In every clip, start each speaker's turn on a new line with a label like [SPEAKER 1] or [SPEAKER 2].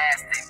[SPEAKER 1] Fantastic.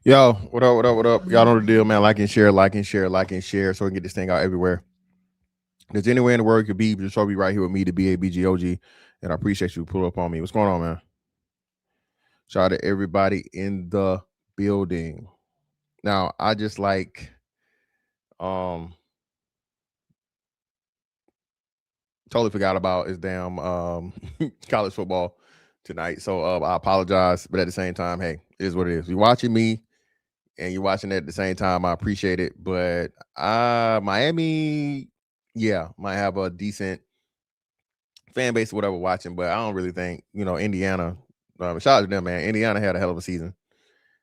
[SPEAKER 2] Yo, what up, what up, what up? Y'all know the deal, man. Like and share, like and share, like and share, so we can get this thing out everywhere. There's anywhere in the world you could be, just so be right here with me, the BABGOG, and I appreciate you pull up on me. What's going on, man? Shout out to everybody in the building. Now, I just totally forgot about his damn college football tonight. So I apologize, but at the same time, hey, it is what it is. You're watching me and you're watching it at the same time. I appreciate it. But Miami, yeah, might have a decent fan base or whatever watching, but I don't really think, Indiana, shout out to them, man. Indiana had a hell of a season.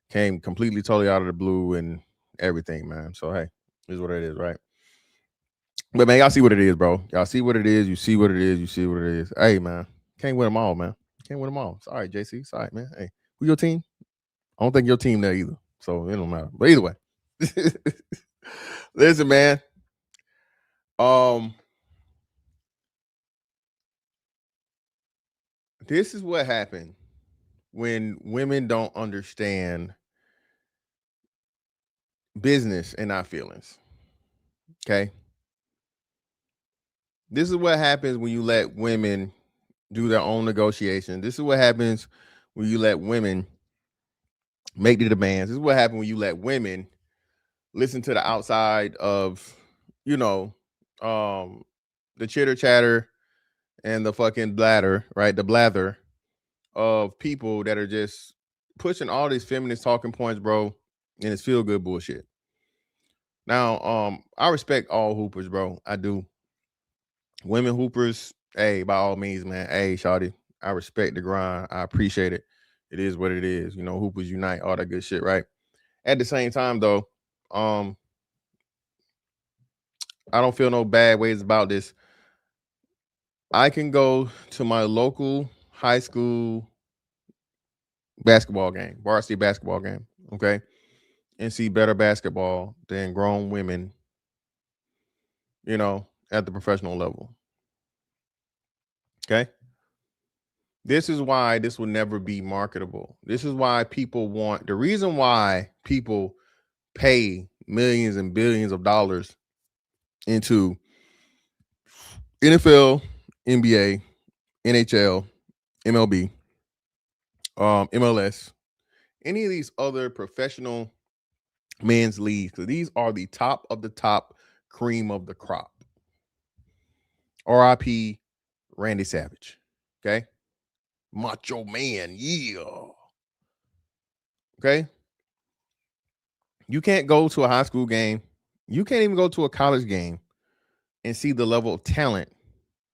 [SPEAKER 2] Came completely, totally out of the blue and everything, man. So, hey, is what it is, right? But, man, y'all see what it is, bro. Y'all see what it is. You see what it is. You see what it is. Hey, man, can't win them all, man. Can't win them all. Sorry, JC. Sorry, man. Hey, who your team? I don't think your team there either. So, it don't matter. But either way. Listen, man. This is what happened when women don't understand business and not feelings. Okay. This is what happens when you let women do their own negotiation. This is what happens when you let women make the demands. This is what happens when you let women listen to the outside of, the chitter chatter and the fucking blather, right? The blather of people that are just pushing all these feminist talking points, bro, and it's feel good bullshit. Now, I respect all hoopers, bro. I do. Women hoopers, hey, by all means, man. Hey, shawty, I respect the grind. I appreciate it. It is what it is. Hoopers unite, all that good shit, right? At the same time, though, I don't feel no bad ways about this. I can go to my local high school basketball game, varsity basketball game, okay, and see better basketball than grown women, at the professional level. Okay. This is why this will never be marketable. This is why the reason why people pay millions and billions of dollars into NFL, NBA, NHL, MLB, MLS, any of these other professional men's leagues, because these are the top of the top cream of the crop. RIP Randy Savage. Okay. Macho Man. Yeah. Okay. You can't go to a high school game. You can't even go to a college game and see the level of talent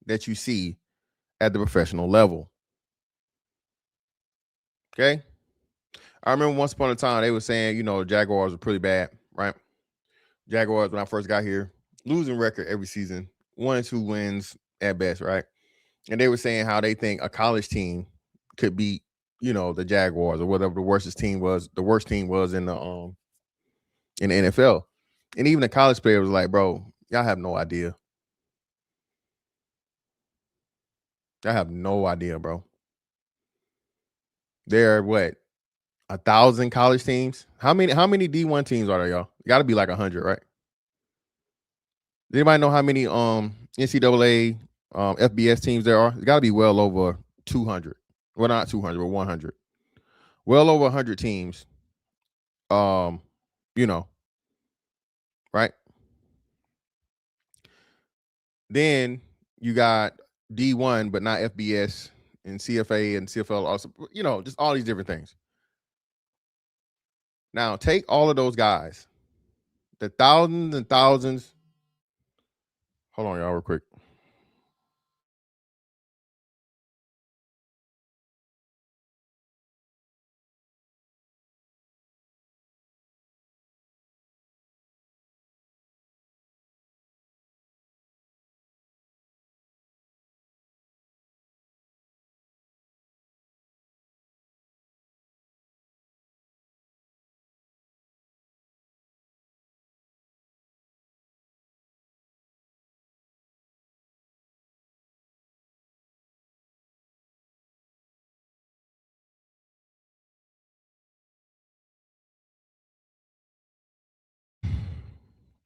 [SPEAKER 2] that you see at the professional level. Okay. I remember once upon a time they were saying, the Jaguars were pretty bad, right? Jaguars, when I first got here, losing record every season, 1 or 2 wins at best, right? And they were saying how they think a college team could beat, the Jaguars or whatever the worst team was in the NFL. And even the college player was like, bro, y'all have no idea. I have no idea, bro. There are what, 1,000 college teams? How many D1 teams are there, y'all? Got to be like 100, right? Does anybody know how many NCAA FBS teams there are? It's got to be well over 200. Well, not 200, but 100. Well over 100 teams. Um, right? Then you got D1, but not FBS and CFA and CFL also, just all these different things. Now, take all of those guys, the thousands and thousands. Hold on, y'all, real quick.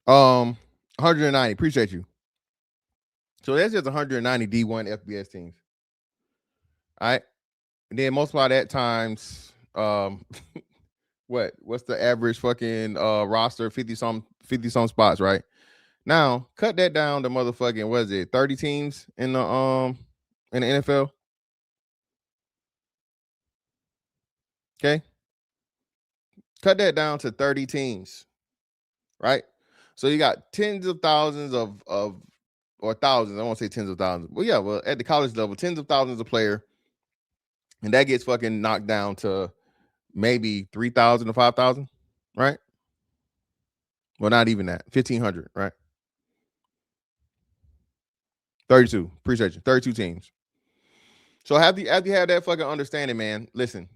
[SPEAKER 2] Um, 190. Appreciate you. So that's just 190 D1 FBS teams. All right. And then multiply that times what's the average fucking roster? 50 some spots, right? Now cut that down to motherfucking, what is it, 30 teams in the NFL? Okay. Cut that down to 30 teams, right? So you got tens of thousands of or thousands, I won't say tens of thousands. Well, yeah, well, at the college level, tens of thousands of player, and that gets fucking knocked down to maybe 3,000 to 5,000, right? Well, not even that. 1,500, right? 32. Appreciate you. 32 teams. So after you have that fucking understanding, man, listen.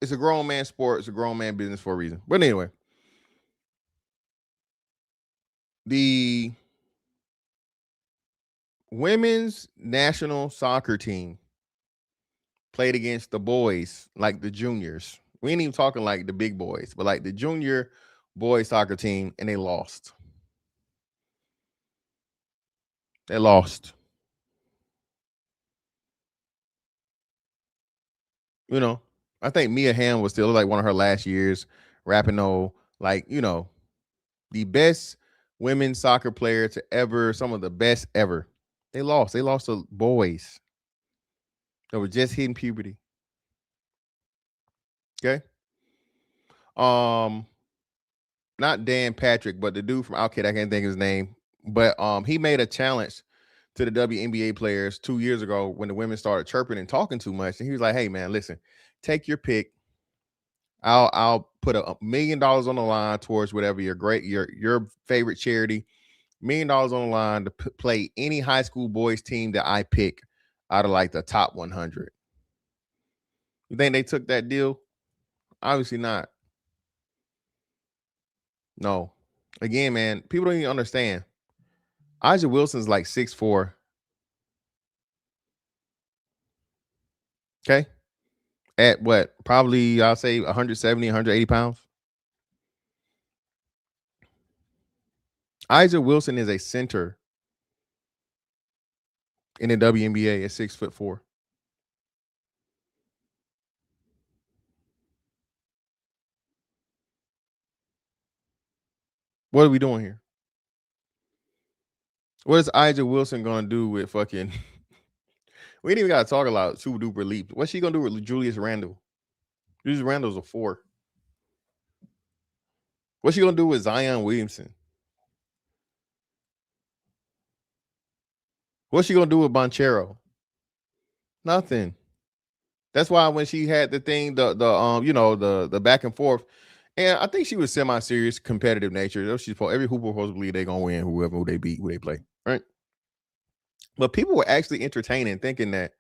[SPEAKER 2] It's a grown man sport, it's a grown man business for a reason. But anyway, the women's national soccer team played against the boys, like the juniors. We ain't even talking like the big boys, but like the junior boys soccer team, and they lost. They lost. I think Mia Hamm was still like one of her last years. Rapinoe, like, the best women's soccer player to ever, some of the best ever. They lost. They lost to boys that were just hitting puberty. Okay. Not Dan Patrick, but the dude from Outkick, I can't think of his name. But he made a challenge to the WNBA players 2 years ago when the women started chirping and talking too much. And he was like, hey man, listen, take your pick. I'll put $1 million on the line towards whatever your favorite charity. $1 million on the line to play any high school boys team that I pick out of like the top 100. You think they took that deal? Obviously not. No. Again, man, people don't even understand. Isaac Wilson's like 6'4". Okay. At what? Probably I'll say 170, 180 pounds. Isaac Wilson is a center in the WNBA at 6'4". What are we doing here? What is Ija Wilson gonna do with fucking? We ain't even gotta talk about super duper leap. What's she gonna do with Julius Randle? Julius Randle's a 4. What's she gonna do with Zion Williamson? What's she gonna do with Bonchero? Nothing. That's why when she had the thing, the back and forth, and I think she was semi-serious, competitive nature. She's every hooper supposed to believe they're gonna win, who they beat, who they play, right? But people were actually entertaining, thinking that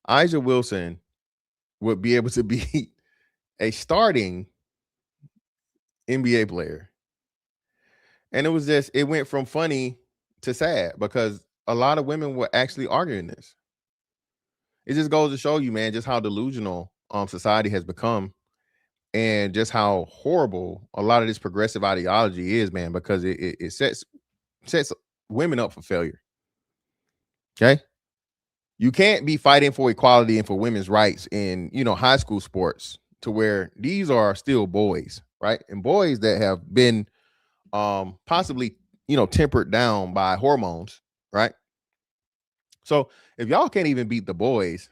[SPEAKER 2] Ija Wilson would be able to beat a starting NBA player, and it went from funny to sad because a lot of women were actually arguing this. It just goes to show you, man, just how delusional society has become, and just how horrible a lot of this progressive ideology is, man, because it sets women up for failure. Okay, you can't be fighting for equality and for women's rights in high school sports, to where these are still boys, right? And boys that have been possibly tempered down by hormones, right? So if y'all can't even beat the boys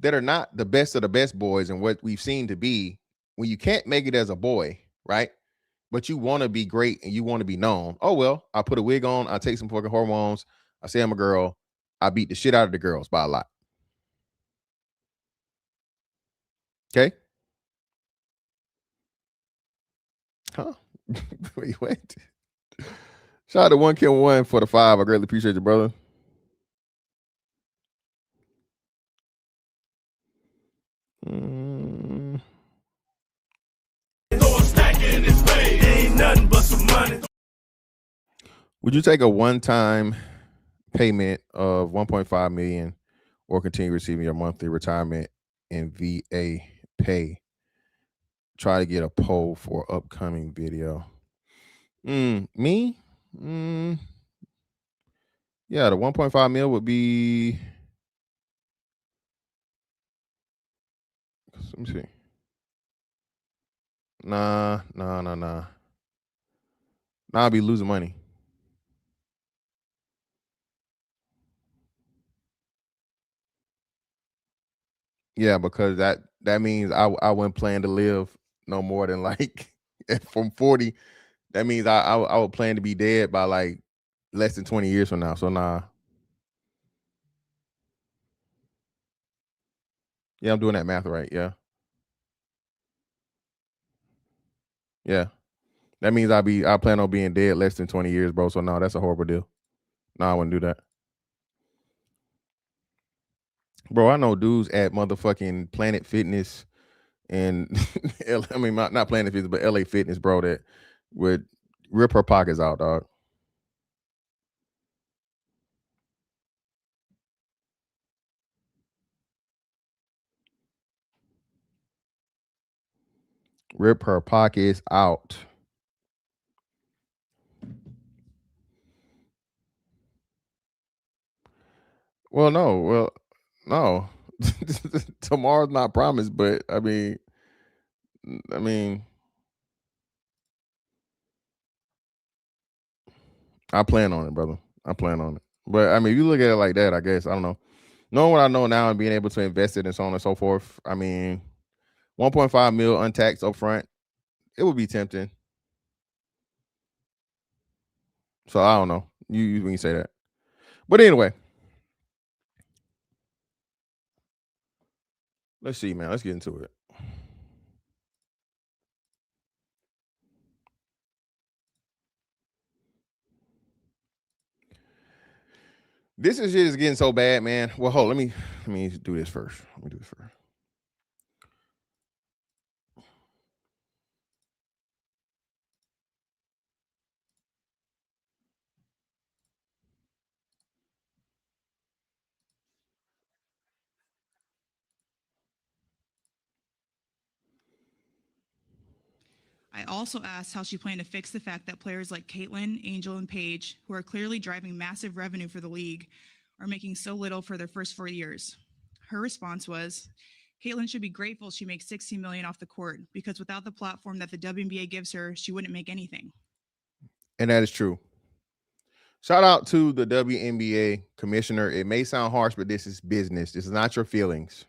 [SPEAKER 2] that are not the best of the best boys and what we've seen to be, when you can't make it as a boy, right? But you want to be great and you want to be known. Oh, well, I put a wig on, I take some fucking hormones, I say I'm a girl, I beat the shit out of the girls by a lot. Okay. Huh? Wait, what? Shout out to 1K1 for the 5. I greatly appreciate you, brother. Would you take a one-time payment of 1.5 million or continue receiving your monthly retirement and VA pay? Try to get a poll for upcoming video. Me? Yeah, the 1.5 mil would be. Let me see. Nah. Nah, I'll be losing money. Yeah, because that means I wouldn't plan to live no more than like from 40. That means I would plan to be dead by like less than 20 years from now. So nah. Yeah, I'm doing that math right. Yeah. Yeah. That means I plan on being dead less than 20 years, bro. So no, that's a horrible deal. No, I wouldn't do that. Bro, I know dudes at motherfucking Planet Fitness and I mean not Planet Fitness, but LA Fitness, bro, that would rip her pockets out, dog. Rip her pockets out. Well, no. Tomorrow's not promised, but I mean, I plan on it, brother. I plan on it. But I mean, if you look at it like that, I guess I don't know. Knowing what I know now and being able to invest it and so on and so forth, I mean, 1.5 mil untaxed upfront, it would be tempting. So I don't know. You when you say that, but anyway, let's see, man. Let's get into it. This shit is getting so bad, man. Well, hold. Let me do this first. Let me do this first.
[SPEAKER 1] I also asked how she planned to fix the fact that players like Caitlin, Angel, and Paige, who are clearly driving massive revenue for the league, are making so little for their first 4 years. Her response was, Caitlin should be grateful she makes $16 million off the court because without the platform that the WNBA gives her, she wouldn't make anything.
[SPEAKER 2] And that is true. Shout out to the WNBA commissioner. It may sound harsh, but this is business. This is not your feelings.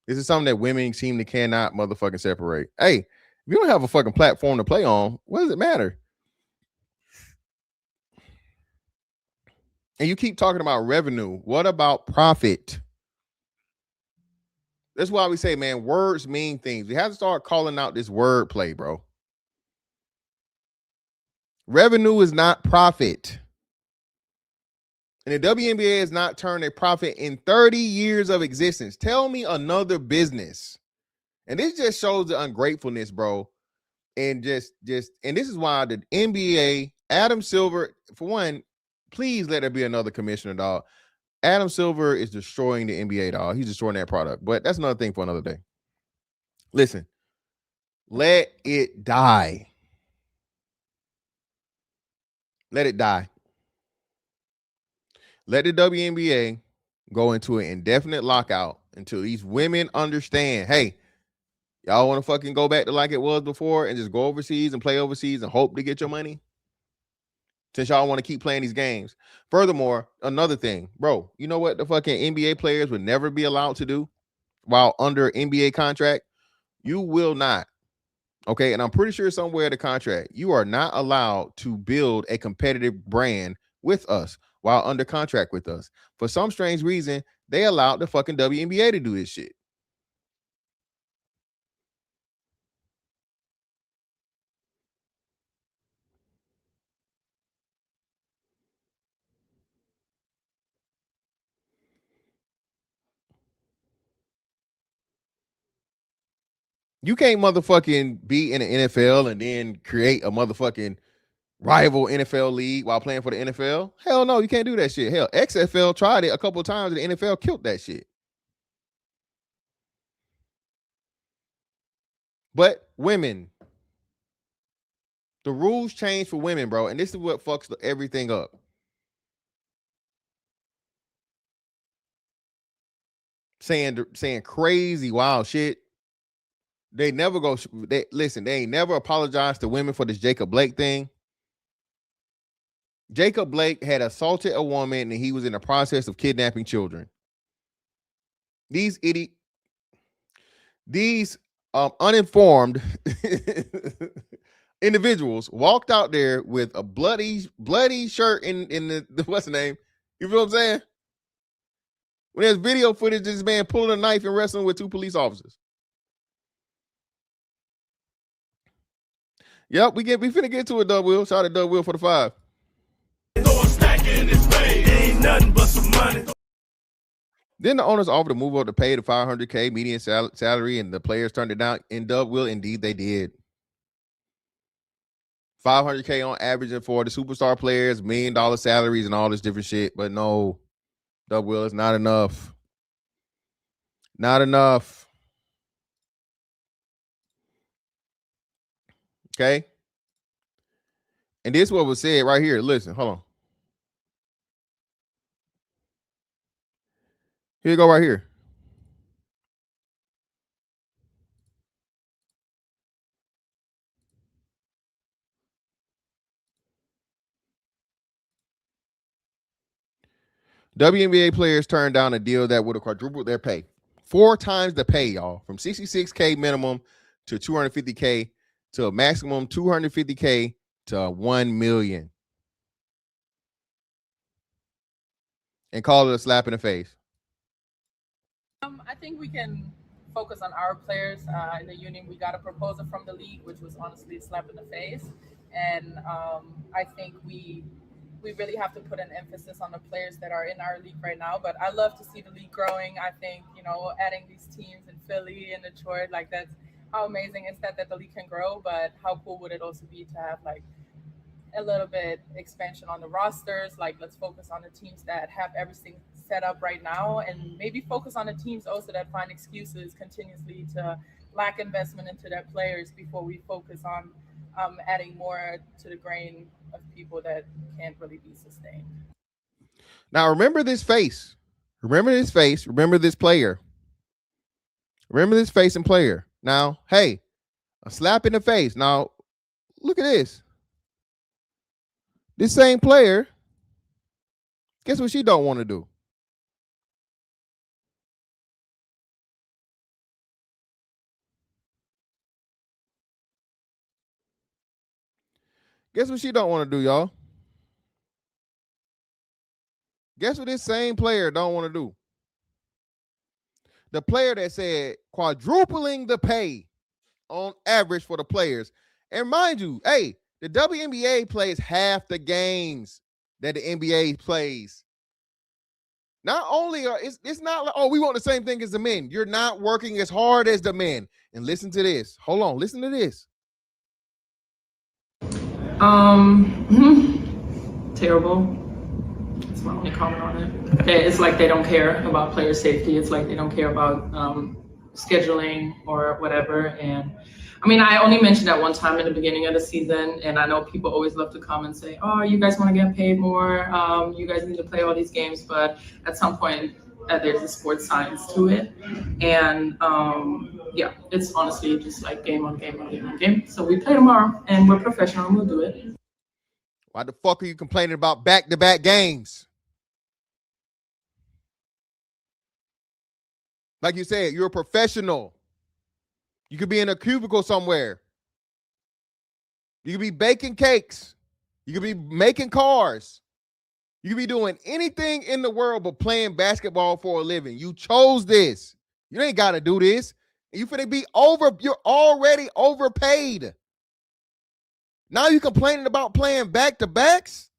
[SPEAKER 2] This is something that women seem to cannot motherfucking separate. Hey, if you don't have a fucking platform to play on, what does it matter? And you keep talking about revenue. What about profit? That's why we say, man, words mean things. We have to start calling out this word play, bro. Revenue is not profit. And the WNBA has not turned a profit in 30 years of existence. Tell me another business. And this just shows the ungratefulness, bro. And just and this is why the NBA, Adam Silver, for one, please let there be another commissioner, dog. Adam Silver is destroying the NBA, dog. He's destroying that product. But that's another thing for another day. Listen, let it die. Let it die. Let the WNBA go into an indefinite lockout until these women understand, hey, y'all want to fucking go back to like it was before and just go overseas and play overseas and hope to get your money? Since y'all want to keep playing these games. Furthermore, another thing, bro, you know what the fucking NBA players would never be allowed to do while under NBA contract? You will not. Okay, and I'm pretty sure somewhere in the contract, you are not allowed to build a competitive brand with us while under contract with us. For some strange reason, they allowed the fucking WNBA to do this shit. You can't motherfucking be in the NFL and then create a motherfucking rival NFL league while playing for the NFL. Hell no, you can't do that shit. Hell, XFL tried it a couple of times and the NFL killed that shit. But women, the rules change for women, bro, and this is what fucks everything up. Saying crazy wild shit. They never go. They ain't never apologized to women for this Jacob Blake thing. Jacob Blake had assaulted a woman and he was in the process of kidnapping children. These uninformed individuals walked out there with a bloody shirt in the what's the name? You feel what I'm saying? When there's video footage of this man pulling a knife and wrestling with two police officers. Yep, we finna get to it, Doug Will. Shout out to Doug Will for the 5. Ain't nothing but some money. Then the owners offered to move up to pay the $500K median salary, and the players turned it down. In Doug Will, indeed they did. $500K on average for the superstar players, $1 million salaries, and all this different shit. But no, Doug Will, it's not enough. Not enough. Okay. And this is what was said right here. Listen, hold on. Here you go right here. WNBA players turned down a deal that would have quadrupled their pay. 4 times the pay, y'all. From $66K minimum to $250K to a maximum $250K to $1 million. And call it a slap in the face.
[SPEAKER 3] I think we can focus on our players in the union. We got a proposal from the league, which was honestly a slap in the face. And I think we really have to put an emphasis on the players that are in our league right now. But I love to see the league growing. I think, adding these teams in Philly and Detroit, like that's how amazing is that the league can grow. But how cool would it also be to have like a little bit expansion on the rosters? Like, let's focus on the teams that have everything set up right now, and maybe focus on the teams also that find excuses continuously to lack investment into their players before we focus on adding more to the grain of people that can't really be sustained.
[SPEAKER 2] Now, remember this face. Remember this face. Remember this player. Remember this face and player. Now, hey, a slap in the face. Now, look at this. This same player Guess what she don't want to do? Guess what she don't want to do, y'all? Guess what this same player don't want to do? The player that said quadrupling the pay on average for the players. And mind you, hey, the WNBA plays half the games that the NBA plays. Not only are it's not like, oh, we want the same thing as the men. You're not working as hard as the men. And listen to this. Hold on, listen to this.
[SPEAKER 3] Terrible. That's my only comment on it. It's like they don't care about player safety. It's like they don't care about scheduling or whatever. And I mean, I only mentioned that one time in the beginning of the season, and I know people always love to come and say, oh, you guys want to get paid more. You guys need to play all these games. But at some point, there's a sports science to it. And yeah, it's honestly just like game on game on game on game. So we play tomorrow, and we're professional, and we'll do it.
[SPEAKER 2] Why the fuck are you complaining about back-to-back games? Like you said, you're a professional. You could be in a cubicle somewhere. You could be baking cakes. You could be making cars. You could be doing anything in the world but playing basketball for a living. You chose this. You ain't got to do this. You finna be over. You're already overpaid. Now you complaining about playing back-to-backs?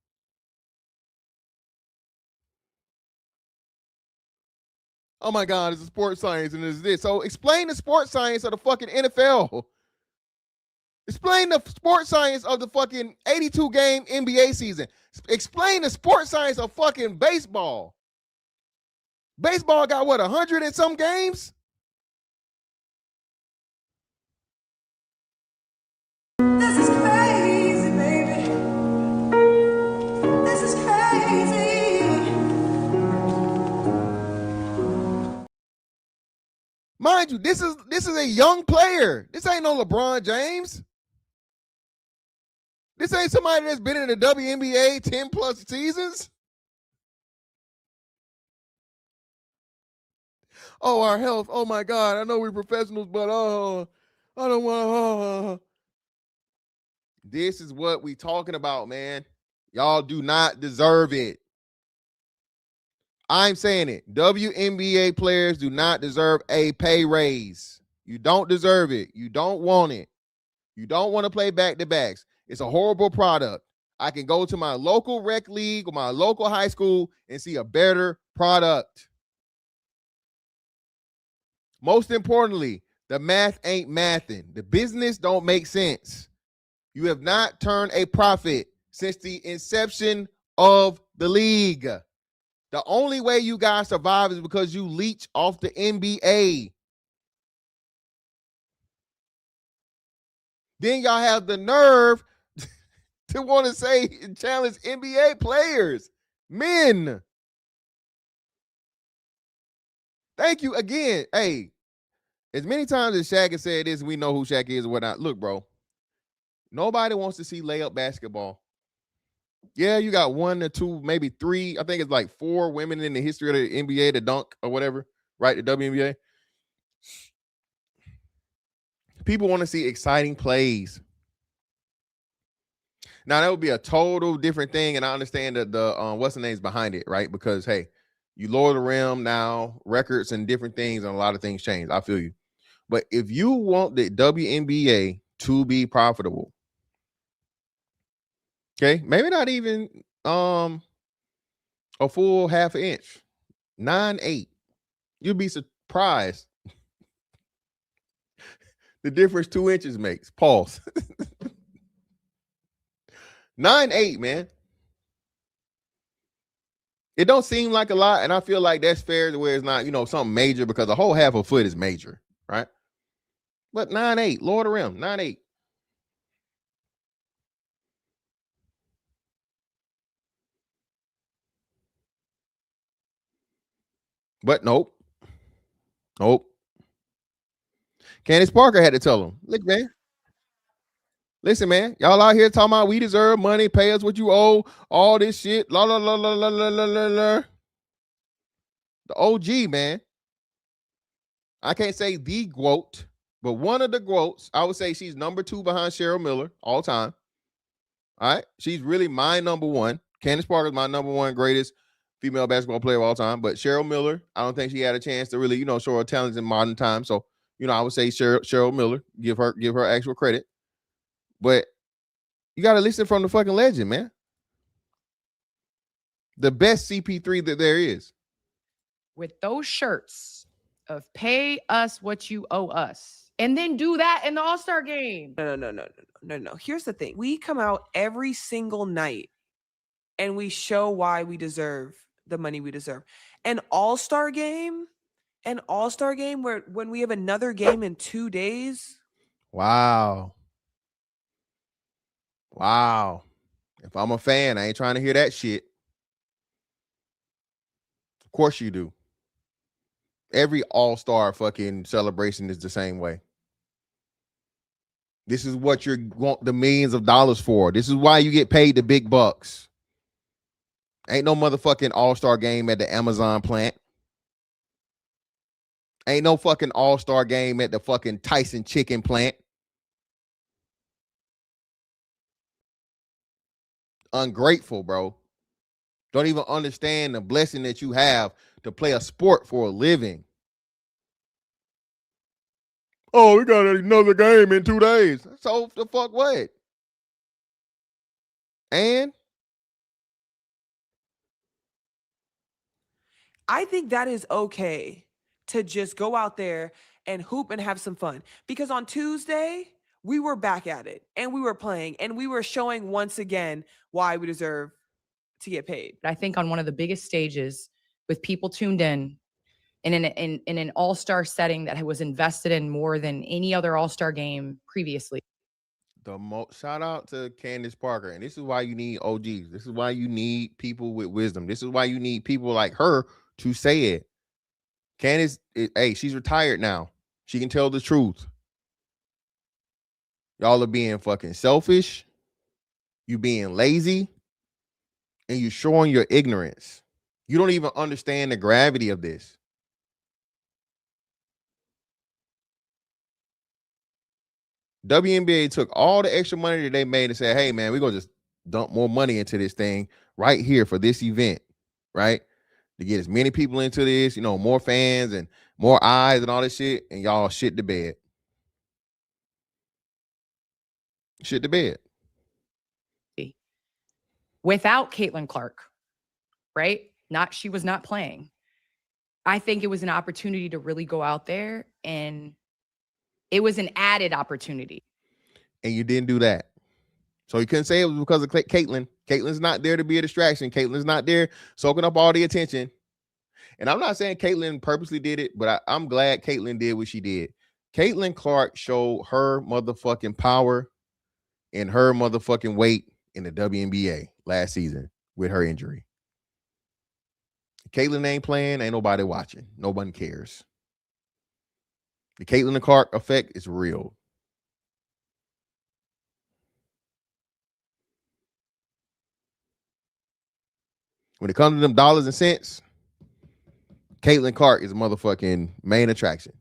[SPEAKER 2] Oh my God, it's a sports science and it's this. So explain the sports science of the fucking NFL. Explain the sports science of the fucking 82-game NBA season. Explain the sports science of fucking baseball. Baseball got what, 100 and some games?
[SPEAKER 4] This is crazy, baby. This is crazy.
[SPEAKER 2] Mind you, this is a young player. This ain't no LeBron James. This ain't somebody that's been in the WNBA 10 plus seasons. Oh, our health. Oh my God. I know we're professionals, but I don't want. This is what we talking about, man. Y'all do not deserve it. I'm saying it. WNBA players do not deserve a pay raise. You don't deserve it. You don't want it. You don't want to play back-to-backs. It's a horrible product. I can go to my local rec league or my local high school and see a better product. Most importantly, the math ain't mathing. The business don't make sense. You have not turned a profit since the inception of the league. The only way you guys survive is because you leech off the NBA. Then y'all have the nerve to want to say challenge NBA players, men. Thank you again. Hey, as many times as Shaq has said this, we know who Shaq is or whatnot. Look, bro, nobody wants to see layup basketball. Yeah, you got 1 or 2, maybe 3. I think it's like 4 women in the history of the NBA to dunk or whatever, right? The WNBA. People want to see exciting plays. Now that would be a total different thing, and I understand that the what's the names behind it, right? Because hey, you lower the rim now, records and different things, and a lot of things change. I feel you, but if you want the WNBA to be profitable, okay, maybe not even a full half an inch, 9/8, you'd be surprised the difference 2 inches makes. Pause. 9/8, man. It don't seem like a lot, and I feel like that's fair to where it's not, something major, because a whole half a foot is major, right? But 9/8, lower the rim, 9/8. But nope. Candace Parker had to tell him, look, man. Listen, man, y'all out here talking about we deserve money, pay us what you owe, all this shit. La la la la la la la la la. The OG, man. I can't say the GOAT, but one of the GOATs. I would say she's number 2 behind Cheryl Miller all time. All right. She's really my number 1. Candace Parker is my number 1 greatest female basketball player of all time. But Cheryl Miller, I don't think she had a chance to really, show her talents in modern times. So, I would say Cheryl Miller, give her actual credit. But you got to listen from the fucking legend, man. The best CP3 that there is.
[SPEAKER 5] With those shirts of pay us what you owe us, and then do that in the All-Star game.
[SPEAKER 6] No. Here's the thing. We come out every single night and we show why we deserve the money we deserve. An All-Star game where when we have another game in 2 days.
[SPEAKER 2] Wow. If I'm a fan, I ain't trying to hear that shit. Of course you do. Every all-star fucking celebration is the same way. This is what you want the millions of dollars for. This is why you get paid the big bucks. Ain't no motherfucking all-star game at the Amazon plant. Ain't no fucking all-star game at the fucking Tyson chicken plant. Ungrateful, bro. Don't even understand the blessing that you have to play a sport for a living. Oh, we got another game in 2 days. So the fuck what? And
[SPEAKER 6] I think that is okay to just go out there and hoop and have some fun. Because on Tuesday, we were back at it and we were playing and we were showing once again why we deserve to get paid.
[SPEAKER 5] I think on one of the biggest stages with people tuned in an all-star setting that was invested in more than any other all-star game previously.
[SPEAKER 2] shout out to Candace Parker. And this is why you need OGs. This is why you need people with wisdom. This is why you need people like her to say it. Candace, hey, she's retired now. She can tell the truth. Y'all are being fucking selfish. You being lazy. And you showing your ignorance. You don't even understand the gravity of this. WNBA took all the extra money that they made and said, hey, man, we're going to just dump more money into this thing right here for this event, right? To get as many people into this, more fans and more eyes and all this shit, and y'all shit the bed. Shit the bed.
[SPEAKER 5] Without Caitlin Clark, right? She was not playing. I think it was an opportunity to really go out there, and it was an added opportunity.
[SPEAKER 2] And you didn't do that. So you couldn't say it was because of Caitlin. Caitlin's not there to be a distraction. Caitlin's not there soaking up all the attention. And I'm not saying Caitlin purposely did it, but I'm glad Caitlin did what she did. Caitlin Clark showed her motherfucking power and her motherfucking weight in the WNBA last season with her injury. Caitlin ain't playing, ain't nobody watching. Nobody cares. The Caitlin Clark effect is real. When it comes to them dollars and cents, Caitlin Clark is a motherfucking main attraction.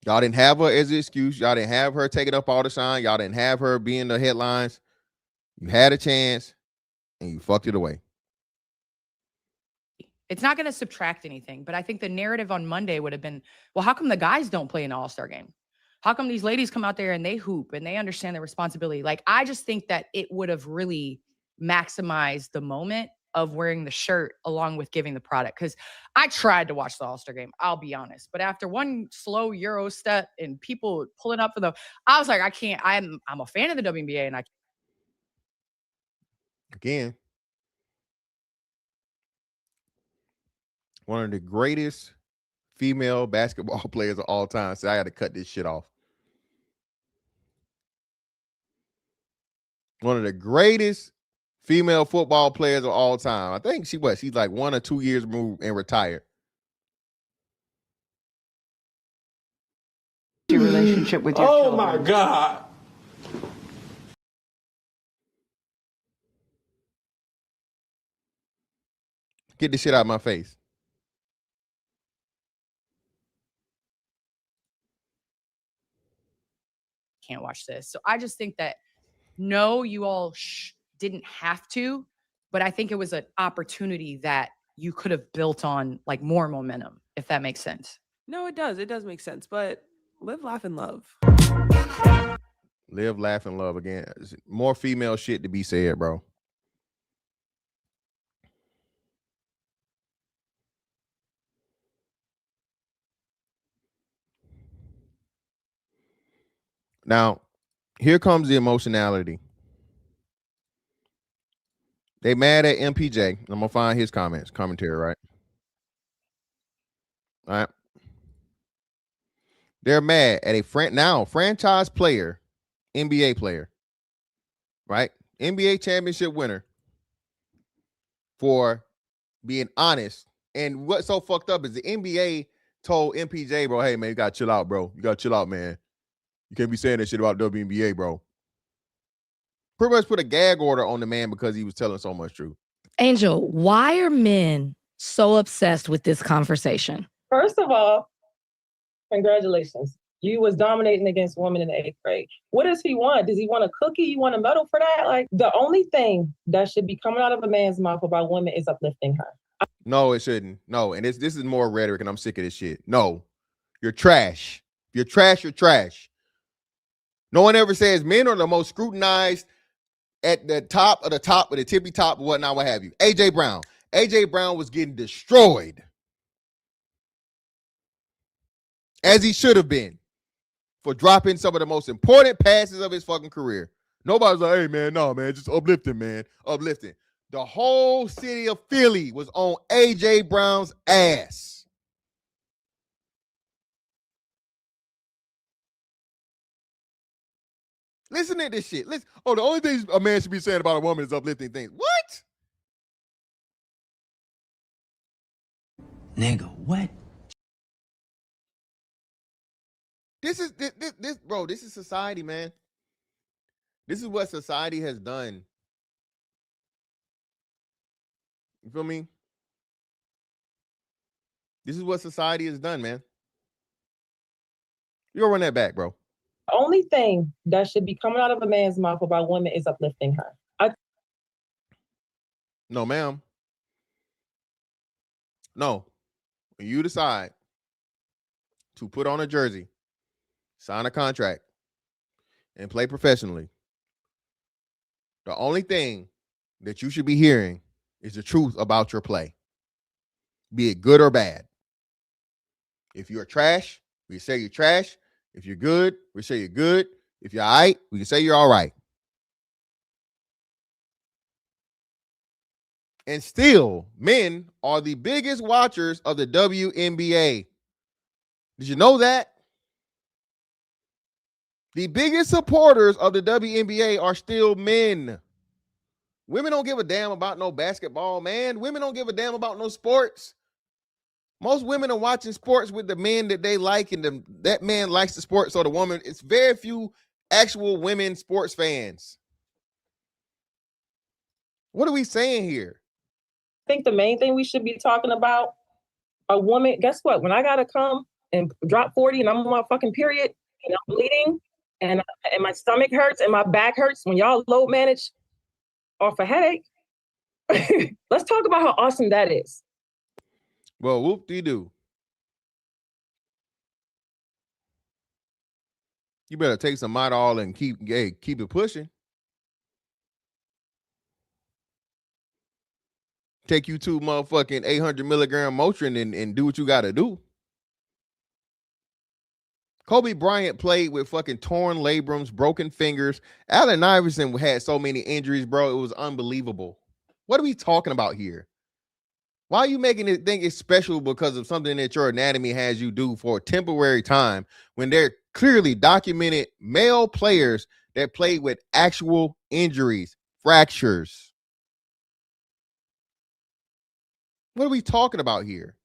[SPEAKER 2] Y'all didn't have her as an excuse. Y'all didn't have her taking up all the shine. Y'all didn't have her being the headlines. You had a chance, and you fucked it away.
[SPEAKER 5] It's not going to subtract anything, but I think the narrative on Monday would have been, well, how come the guys don't play an all-star game? How come these ladies come out there and they hoop and they understand their responsibility? Like, I just think that it would have really maximized the moment of wearing the shirt along with giving the product. Because I tried to watch the All-Star game, I'll be honest. But after one slow Euro step and people pulling up for I was like, I can't. I'm a fan of the WNBA, and I can't.
[SPEAKER 2] Again, one of the greatest female basketball players of all time said, I got to cut this shit off. One of the greatest female football players of all time. I think she's like 1 or 2 years removed and retired.
[SPEAKER 7] your relationship with your
[SPEAKER 8] Oh
[SPEAKER 7] children?
[SPEAKER 8] my God.
[SPEAKER 2] Get this shit out of my face.
[SPEAKER 5] Can't watch this. So I just think that no, you all didn't have to, but I think it was an opportunity that you could have built on like more momentum, if that makes sense.
[SPEAKER 6] No, it does. It does make sense. But live, laugh, and love.
[SPEAKER 2] Live, laugh, and love again. More female shit to be said, bro. Now, here comes the emotionality. They mad at MPJ. I'm gonna find his commentary, right? All right. They're mad at a franchise player, NBA player, right? NBA championship winner for being honest. And what's so fucked up is the NBA told MPJ, bro, hey man, you gotta chill out, bro. You gotta chill out, man. You can't be saying that shit about WNBA, bro. Pretty much put a gag order on the man because he was telling so much truth.
[SPEAKER 9] Angel, why are men so obsessed with this conversation?
[SPEAKER 10] First of all, congratulations. You was dominating against women in the 8th grade. What does he want? Does he want a cookie? You want a medal for that? Like, the only thing that should be coming out of a man's mouth about women is uplifting her.
[SPEAKER 2] No, it shouldn't. No, and this is more rhetoric, and I'm sick of this shit. No, you're trash. If you're trash, you're trash. No one ever says men are the most scrutinized at the top of the tippy top, whatnot, what have you. AJ Brown. AJ Brown was getting destroyed. As he should have been. For dropping some of the most important passes of his fucking career. Nobody's like, hey, man, no, man, just uplifting, man. Uplifting. The whole city of Philly was on A.J. Brown's ass. Listen to this shit. Listen. Oh, the only thing a man should be saying about a woman is uplifting things. What?
[SPEAKER 11] Nigga, what?
[SPEAKER 2] This bro, this is society, man. This is what society has done. You feel me? This is what society has done, man. You go run that back, bro.
[SPEAKER 10] The only thing that should be coming out of a man's mouth about women is uplifting her.
[SPEAKER 2] No, ma'am. No. When you decide to put on a jersey, sign a contract, and play professionally, the only thing that you should be hearing is the truth about your play, be it good or bad. If you're trash, we say you're trash. If you're good, we say you're good. If you're all right, we can say you're all right. And still, men are the biggest watchers of the WNBA. Did you know that? The biggest supporters of the WNBA are still men. Women don't give a damn about no basketball, man. Women don't give a damn about no sports. Most women are watching sports with the men that they like, and that man likes the sport, so the woman, it's very few actual women sports fans. What are we saying here?
[SPEAKER 10] I think the main thing we should be talking about, a woman, guess what? When I gotta come and drop 40 and I'm on my fucking period and I'm bleeding and my stomach hurts and my back hurts, when y'all load manage off a headache, let's talk about how awesome that is.
[SPEAKER 2] Well, whoop-de-doo. You better take some Midol and keep it pushing. Take you to motherfucking 800 milligram Motrin and do what you got to do. Kobe Bryant played with fucking torn labrums, broken fingers. Allen Iverson had so many injuries, bro. It was unbelievable. What are we talking about here? Why are you making it think it's special because of something that your anatomy has you do for a temporary time when they're clearly documented male players that played with actual injuries, fractures? What are we talking about here?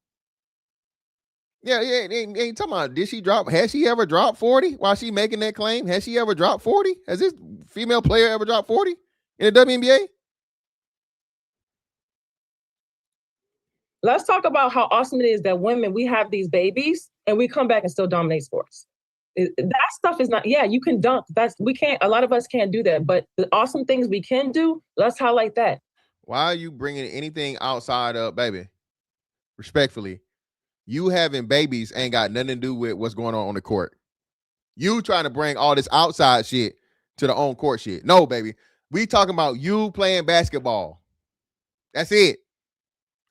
[SPEAKER 2] Yeah, ain't talking about did she drop? Has she ever dropped 40 while she making that claim? Has she ever dropped 40? Has this female player ever dropped 40 in the WNBA?
[SPEAKER 10] Let's talk about how awesome it is that women, we have these babies and we come back and still dominate sports. That stuff is not, yeah, you can dunk. We can't, a lot of us can't do that, but the awesome things we can do, let's highlight that.
[SPEAKER 2] Why are you bringing anything outside of, baby? Respectfully, you having babies ain't got nothing to do with what's going on the court. You trying to bring all this outside shit to the on court shit. No, baby. We talking about you playing basketball. That's it.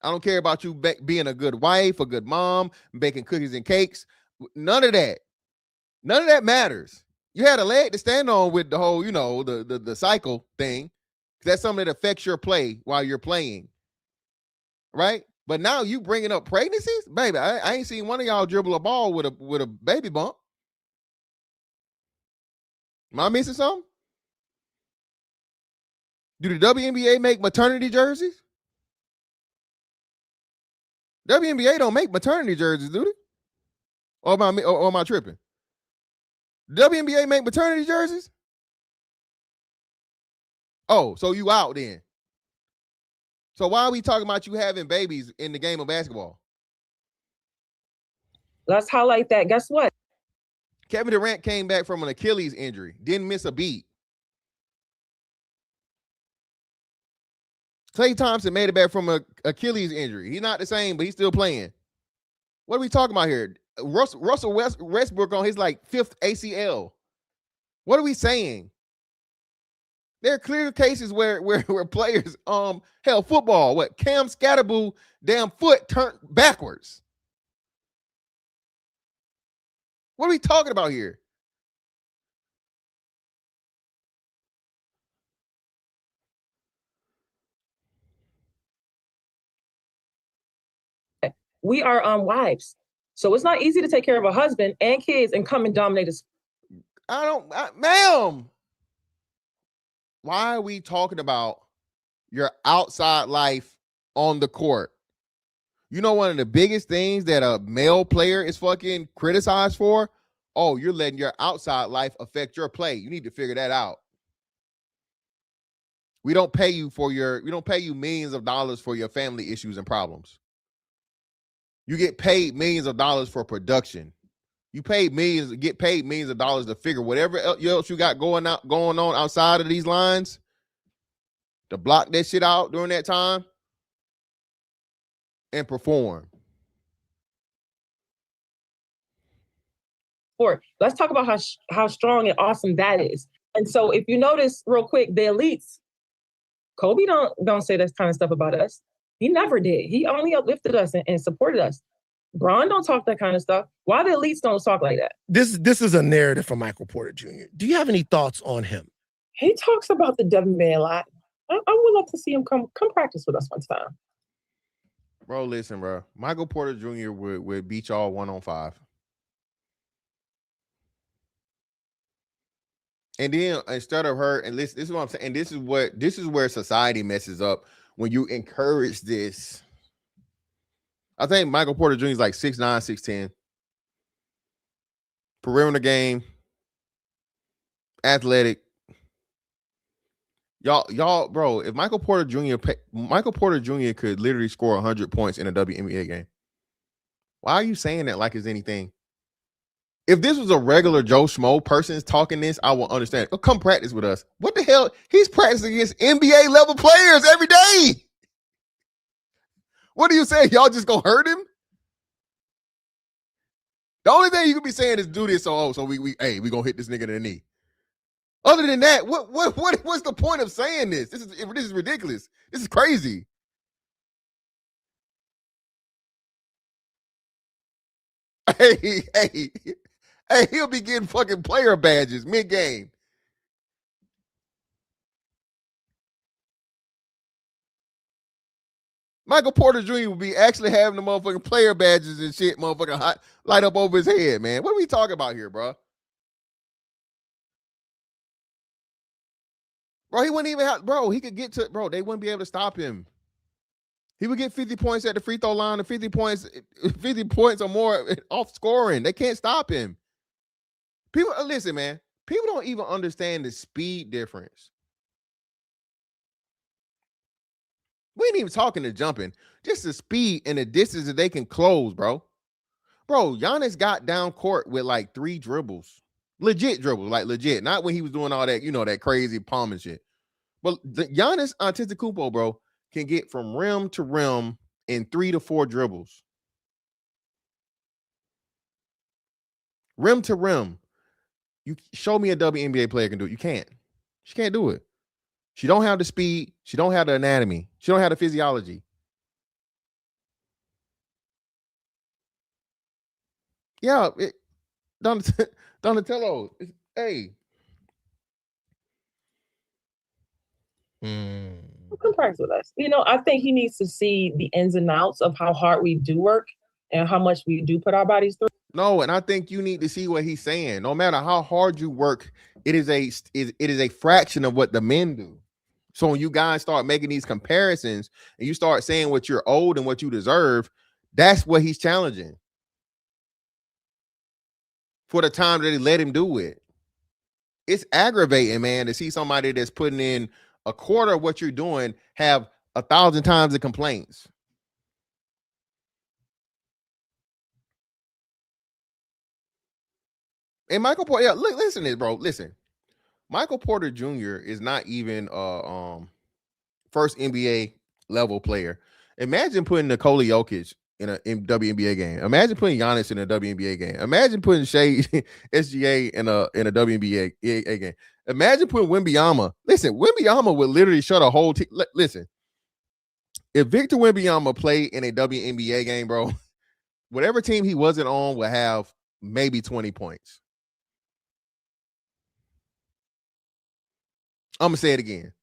[SPEAKER 2] I don't care about you being a good wife, a good mom, baking cookies and cakes. None of that. None of that matters. You had a leg to stand on with the whole, the cycle thing. That's something that affects your play while you're playing. Right? But now you bringing up pregnancies? Baby, I ain't seen one of y'all dribble a ball with a baby bump. Am I missing something? Do the WNBA make maternity jerseys? WNBA don't make maternity jerseys, do they? Or am I tripping? WNBA make maternity jerseys? Oh, so you out then. So why are we talking about you having babies in the game of basketball?
[SPEAKER 10] Let's highlight that. Guess what?
[SPEAKER 2] Kevin Durant came back from an Achilles injury, didn't miss a beat. Klay Thompson made it back from an Achilles injury. He's not the same, but he's still playing. What are we talking about here? Russell Westbrook on his fifth ACL. What are we saying? There are clear cases where players, football, Cam Scatterboo damn foot turned backwards. What are we talking about here?
[SPEAKER 10] We are wives. So it's not easy to take care of a husband and kids and come and dominate us.
[SPEAKER 2] Ma'am. Why are we talking about your outside life on the court? You know, one of the biggest things that a male player is fucking criticized for? Oh, you're letting your outside life affect your play. You need to figure that out. We don't pay you millions of dollars for your family issues and problems. You get paid millions of dollars for production. Get paid millions of dollars to figure whatever else you got going on outside of these lines, to block that shit out during that time and perform.
[SPEAKER 10] Let's talk about how strong and awesome that is. And so if you notice real quick, the elites, Kobe don't say that kind of stuff about us. He never did. He only uplifted us and supported us. Bron don't talk that kind of stuff. Why the elites don't talk like that?
[SPEAKER 7] This is a narrative for Michael Porter Jr. Do you have any thoughts on him?
[SPEAKER 10] He talks about the WNBA a lot. I would love to see him come practice with us one time.
[SPEAKER 2] Bro, listen, bro. Michael Porter Jr. would beat y'all 1-on-5. And then instead of her, and this is what I'm saying, and this is where society messes up when you encourage this. I think Michael Porter Jr. is 6'9", 6'10". Perimeter game, athletic. Y'all, bro, if Michael Porter Jr. could literally score 100 points in a WNBA game, why are you saying that like it's anything? If this was a regular Joe Schmo person talking this, I will understand. Oh, come practice with us. What the hell? He's practicing against NBA level players every day. What are you saying? Y'all just gonna hurt him? The only thing you could be saying is do this. So we gonna hit this nigga in the knee. Other than that, what's the point of saying this? This is ridiculous. This is crazy. Hey, he'll be getting fucking player badges mid-game. Michael Porter Jr. will be actually having the motherfucking player badges and shit, motherfucking hot light up over his head, man. What are we talking about here, bro? Bro, he wouldn't even have, bro, he could get to, bro, they wouldn't be able to stop him. He would get 50 points at the free throw line and 50 points or more off scoring. They can't stop him. People, listen, man. People don't even understand the speed difference. We ain't even talking the jumping, just the speed and the distance that they can close, bro. Bro, Giannis got down court with like 3 dribbles. Legit dribbles, like legit. Not when he was doing all that, that crazy palm and shit. But Giannis Antetokounmpo, bro, can get from rim to rim in 3 to 4 dribbles. Rim to rim. You show me a WNBA player can do it. You can't. She can't do it. She don't have the speed. She don't have the anatomy. She don't have the physiology. Yeah, Donatello. Hey.
[SPEAKER 10] Complex with us. I think he needs to see the ins and outs of how hard we do work and how much we do put our bodies through.
[SPEAKER 2] No, and I think you need to see what he's saying. No matter how hard you work, it is a fraction of what the men do. So when you guys start making these comparisons and you start saying what you're owed and what you deserve, that's what he's challenging. For the time that they let him do it. It's aggravating, man, to see somebody that's putting in a quarter of what you're doing have 1,000 times the complaints. And Michael Porter, yeah, listen to this, bro. Listen, Michael Porter Jr. is not even first NBA level player. Imagine putting Nikola Jokic in a WNBA game. Imagine putting Giannis in a WNBA game. Imagine putting Shea SGA in a WNBA game. Imagine putting Wembanyama. Listen, Wembanyama would literally shut a whole team. Listen, if Victor Wembanyama played in a WNBA game, bro, whatever team he wasn't on would have maybe 20 points. I'm going to say it again.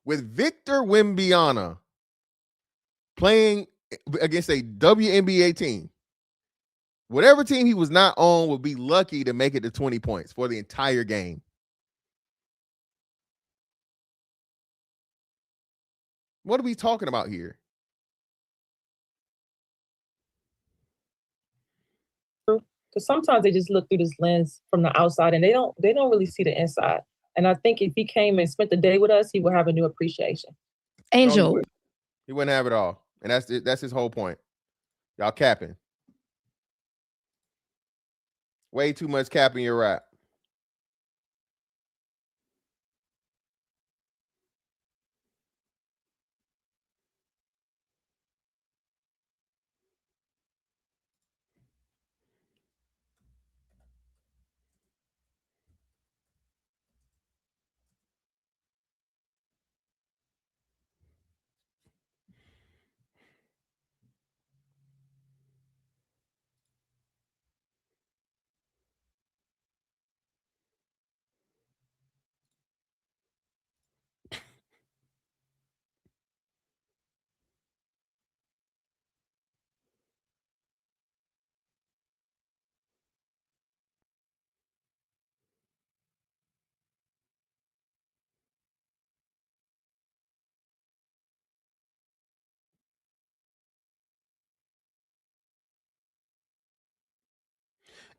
[SPEAKER 2] With Victor Wembanyama playing against a WNBA team, whatever team he was not on would be lucky to make it to 20 points for the entire game. What are we talking about here?
[SPEAKER 10] Because sometimes they just look through this lens from the outside and they don't really see the inside. And I think if he came and spent the day with us, he would have a new appreciation.
[SPEAKER 9] Angel.
[SPEAKER 2] No, he wouldn't have it all. And that's his whole point. Y'all capping. Way too much capping your rap.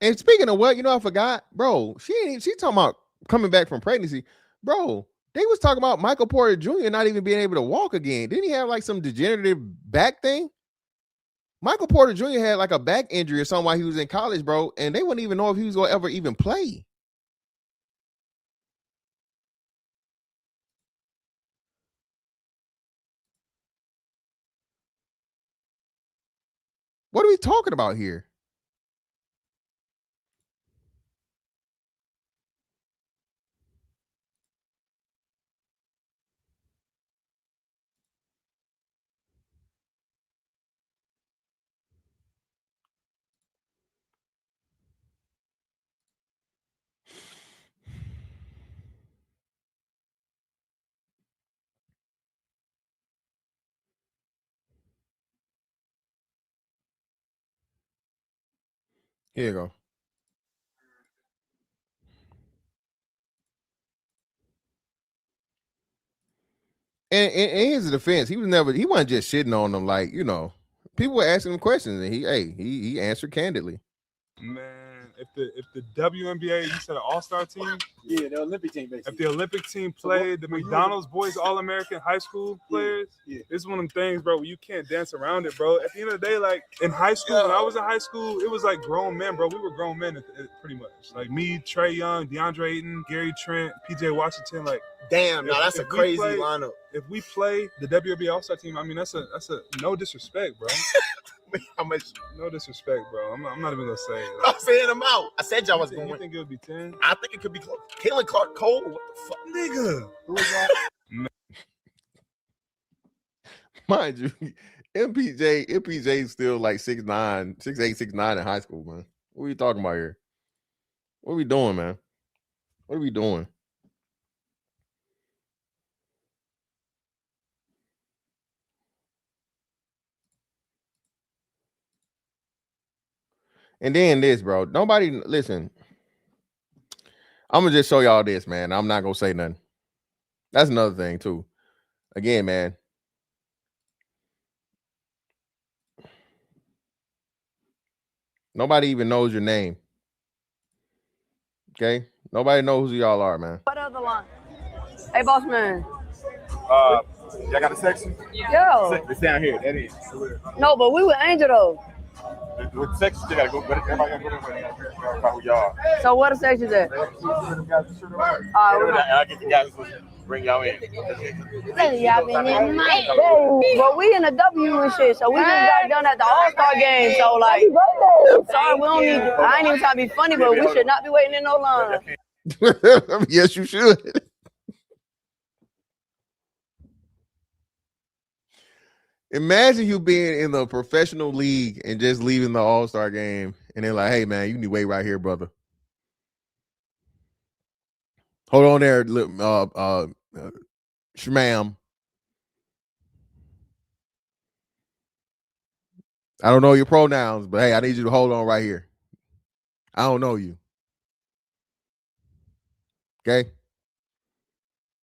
[SPEAKER 2] And speaking of what, I forgot, bro. She talking about coming back from pregnancy, bro. They was talking about Michael Porter Jr. not even being able to walk again. Didn't he have like some degenerative back thing? Michael Porter Jr. had like a back injury or something while he was in college, bro, and they wouldn't even know if he was going to ever even play. What are we talking about here? Here you go. And in his defense, he wasn't just shitting on them. Like, you know, people were asking him questions, and he answered candidly.
[SPEAKER 8] Man, if the WNBA, you said an all-star team?
[SPEAKER 11] Yeah, the Olympic team, basically.
[SPEAKER 8] If the Olympic team played the McDonald's boys All-American high school players, it's one of them things, bro, where you can't dance around it, bro. At the end of the day, like, in high school, when I was in high school, it was like grown men, bro. We were grown men pretty much. Like me, Trey Young, DeAndre Ayton, Gary Trent, PJ Washington, like.
[SPEAKER 11] Damn, now that's a crazy lineup.
[SPEAKER 8] If we play the WNBA All-Star team, I mean, that's a no disrespect, bro.
[SPEAKER 11] How much?
[SPEAKER 8] No disrespect, bro. I'm not even gonna say it.
[SPEAKER 11] I'm saying them out. I said y'all was going.
[SPEAKER 8] You think it would be 10?
[SPEAKER 11] I think it could be close. Caitlin Clark Cole. What the fuck,
[SPEAKER 8] nigga?
[SPEAKER 11] Who was that?
[SPEAKER 2] Mind you, MPJ's still like 6'9", 6'8", 6'9" in high school, man. What are you talking about here? What are we doing, man? What are we doing? And then this, bro. Nobody listen. I'm gonna just show y'all this, man. I'm not gonna say nothing. That's another thing too. Again, man. Nobody even knows your name. Okay? Nobody knows who y'all are, man.
[SPEAKER 12] What other line? Hey, boss man.
[SPEAKER 11] Y'all got a section?
[SPEAKER 12] Yo.
[SPEAKER 11] It's down here. That is.
[SPEAKER 12] No, but we with Angel though.
[SPEAKER 11] With section, you gotta go. Everybody gotta go there. Who y'all?
[SPEAKER 12] So what a section that?
[SPEAKER 11] I'll
[SPEAKER 12] Alright,
[SPEAKER 11] get the guys to bring y'all in.
[SPEAKER 12] well, we in the W and shit, so we just got done at the All-Star game. So like, sorry, we don't need. I ain't even trying to be funny, but we should not be waiting in no line.
[SPEAKER 2] Yes, you should. Imagine you being in the professional league and just leaving the All-Star game, and they're like, "Hey, man, you need to wait right here, brother. Hold on there, shmam. I don't know your pronouns, but hey, I need you to hold on right here. I don't know you. Okay?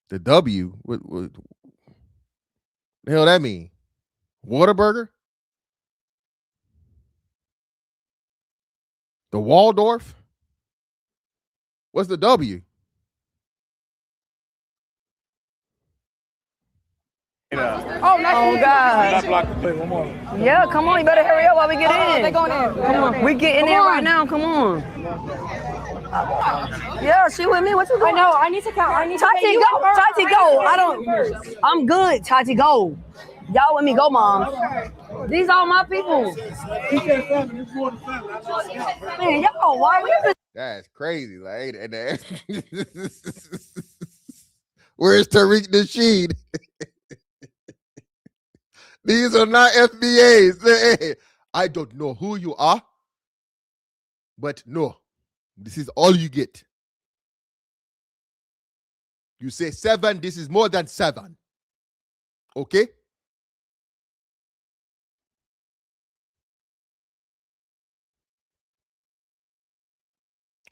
[SPEAKER 2] The W, what the hell that mean? Whataburger? The Waldorf? What's the W?
[SPEAKER 12] Oh, God. Yeah, come on, you better hurry up while we get in. They going in. Come on. We getting in right now. Come on. Yeah, she with me. What you doing? I know. I need to count. Tati, go. Tati, go. I'm good. Tati, go. Y'all with me. Go, Mom. These are my people. Man, y'all, why we?
[SPEAKER 2] That's crazy. Like, where's Tariq Nasheed? These are not FBAs. Hey, I don't know who you are, but no, this is all you get. You say 7, this is more than 7. Okay?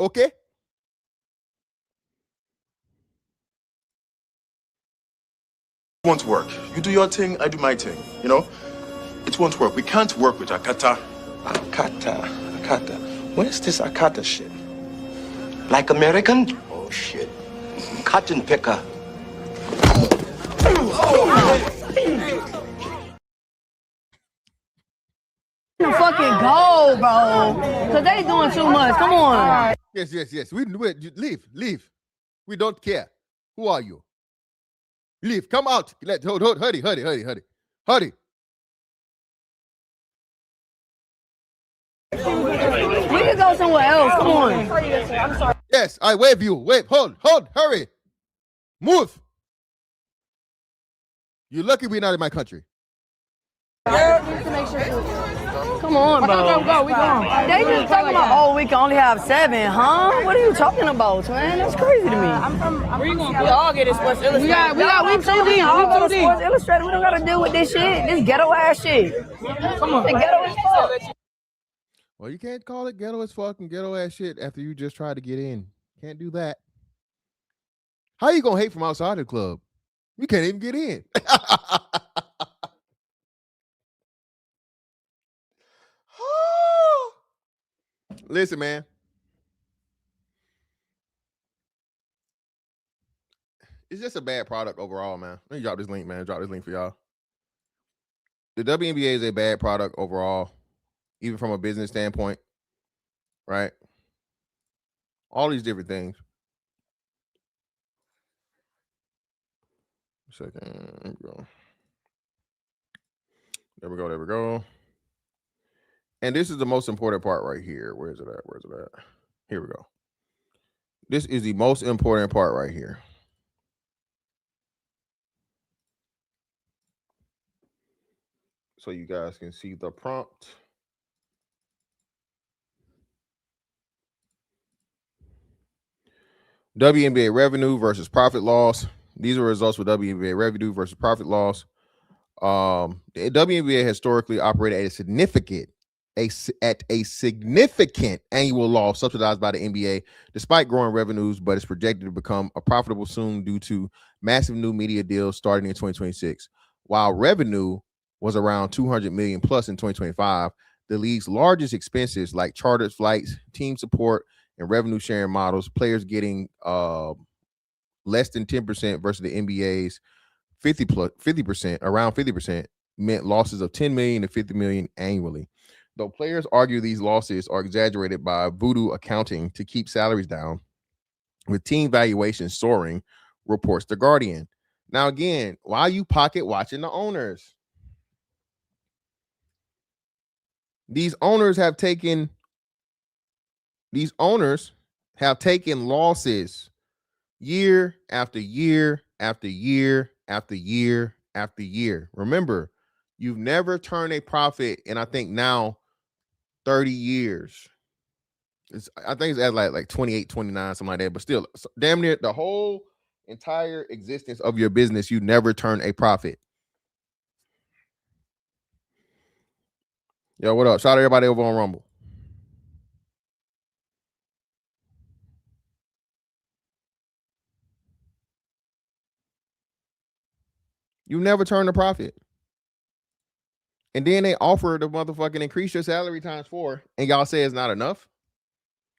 [SPEAKER 2] Okay?
[SPEAKER 13] Won't work. You do your thing, I do my thing. You know, it won't work. We can't work with Akata. Akata. Where's this Akata shit?
[SPEAKER 14] Like American? Oh shit. Cotton picker.
[SPEAKER 12] Fucking go, bro. Cause they doing too much. Come on.
[SPEAKER 2] Yes. Leave. We don't care. Who are you? Leave. Come out. Hurry.
[SPEAKER 12] We can go somewhere else. Come on. I'm sorry.
[SPEAKER 2] Yes, I wave you. Wave. Hold. Hurry. Move. You're lucky we're not in my country.
[SPEAKER 12] Come on, bro. Go. We going. They just talking about, oh, we can only have 7, huh? What are you talking about, man? That's crazy to me. Where you going? We all get it Sports Illustrated. We 2D. All go to Sports Illustrated. We don't got to deal with this shit. This ghetto ass shit. Come on. Ghetto as fuck.
[SPEAKER 2] Well, you can't call it ghetto as fuck and ghetto ass shit after you just tried to get in. Can't do that. How you gonna hate from outside the club? You can't even get in. Listen, man. It's just a bad product overall, man. Let me drop this link, man. Drop this link for y'all. The WNBA is a bad product overall, even from a business standpoint, right? All these different things. Second, there we go. There we go. There we go. And this is the most important part right here. Where is it at? Where's it at? Here we go. This is the most important part right here. So you guys can see the prompt. WNBA revenue versus profit loss. These are results for WNBA revenue versus profit loss. The WNBA historically operated at a significant annual loss subsidized by the NBA, despite growing revenues, but it's projected to become a profitable soon due to massive new media deals starting in 2026. While revenue was around 200 million plus in 2025, the league's largest expenses like chartered flights, team support, and revenue sharing models, players getting less than 10% versus the NBA's 50%, around 50%, meant losses of 10 million to 50 million annually. Though players argue these losses are exaggerated by voodoo accounting to keep salaries down, with team valuations soaring, reports The Guardian. Now, again, why are you pocket watching the owners? These owners have taken losses year after year after year after year after year. Remember, you've never turned a profit in, I think now, 30 years. I think it's at like 28, 29, something like that. But still, damn near the whole entire existence of your business, you never turn a profit. Yo, what up? Shout out everybody over on Rumble. You never turn a profit. And then they offer to motherfucking increase your salary times 4, and y'all say it's not enough.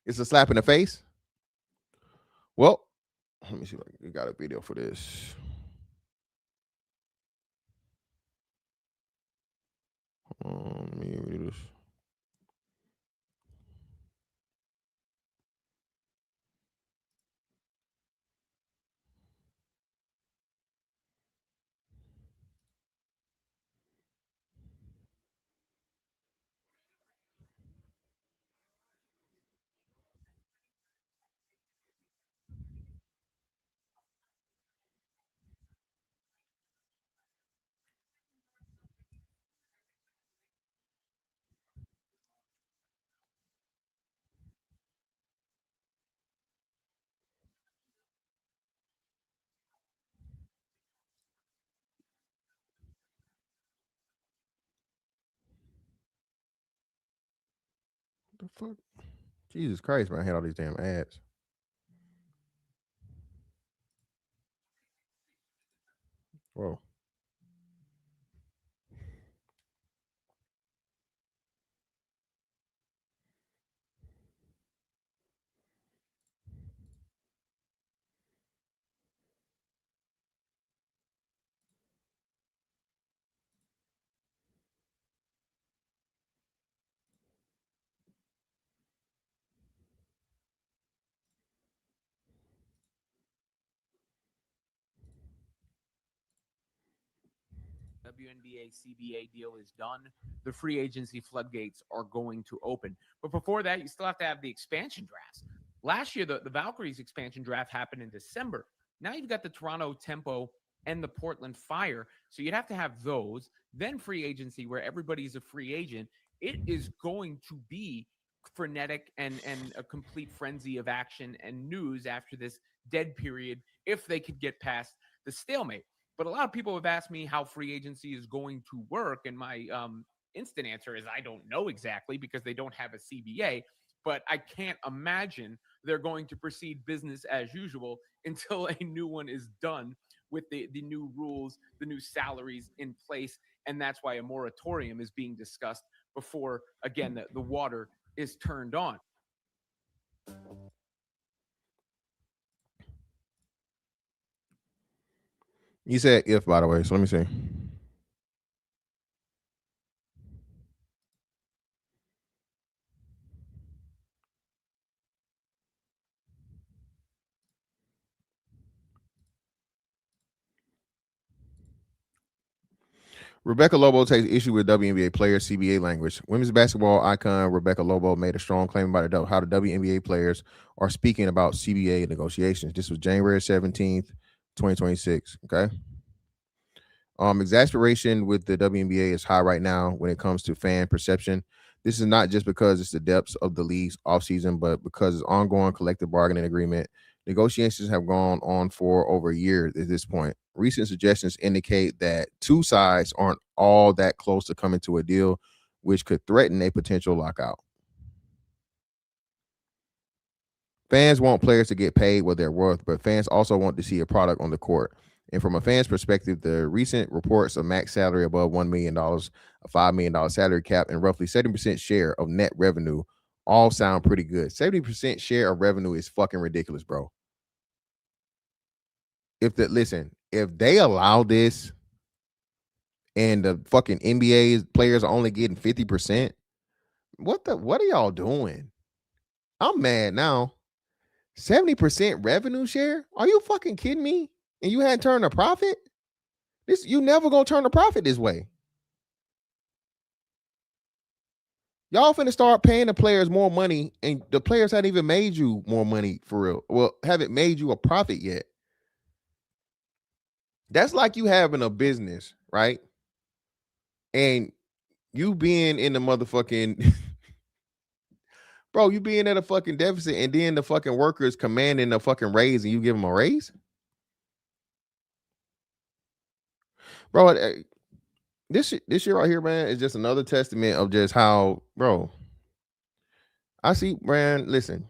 [SPEAKER 2] It's a slap in the face. Well, let me see if we got a video for this. Let me read this. What the fuck? Jesus Christ, man. I had all these damn ads. Whoa.
[SPEAKER 15] WNBA CBA deal is done. The free agency floodgates are going to open. But before that, you still have to have the expansion drafts. Last year, the Valkyries expansion draft happened in December. Now you've got the Toronto Tempo and the Portland Fire. So you'd have to have those. Then free agency, where everybody's a free agent. It is going to be frenetic and a complete frenzy of action and news after this dead period, if they could get past the stalemate. But a lot of people have asked me how free agency is going to work. And my instant answer is I don't know exactly, because they don't have a CBA. But I can't imagine they're going to proceed business as usual until a new one is done with the new rules, the new salaries in place. And that's why a moratorium is being discussed before, again, the water is turned on.
[SPEAKER 2] You said if, by the way, so let me see. Rebecca Lobo takes issue with WNBA players' CBA language. Women's basketball icon Rebecca Lobo made a strong claim about how the WNBA players are speaking about CBA negotiations. This was January 17th, 2026. Okay. Exasperation with the WNBA is high right now when it comes to fan perception. This is not just because it's the depths of the league's offseason, but because it's ongoing collective bargaining agreement. Negotiations have gone on for over a year at this point. Recent suggestions indicate that two sides aren't all that close to coming to a deal, which could threaten a potential lockout. Fans want players to get paid what they're worth, but fans also want to see a product on the court. And from a fan's perspective, the recent reports of max salary above $1 million, a $5 million salary cap, and roughly 70% share of net revenue all sound pretty good. 70% share of revenue is fucking ridiculous, bro. If they allow this and the fucking NBA players are only getting 50%, what are y'all doing? I'm mad now. 70% revenue share? Are you fucking kidding me? And you hadn't turned a profit? You never gonna turn a profit this way. Y'all finna start paying the players more money, and the players haven't even made you more money for real. Well, haven't made you a profit yet. That's like you having a business, right? And you being in the motherfucking bro, you being at a fucking deficit, and then the fucking workers commanding a fucking raise, and you give them a raise? Bro, this shit right here, man, is just another testament of just how, bro. I see, man. Listen,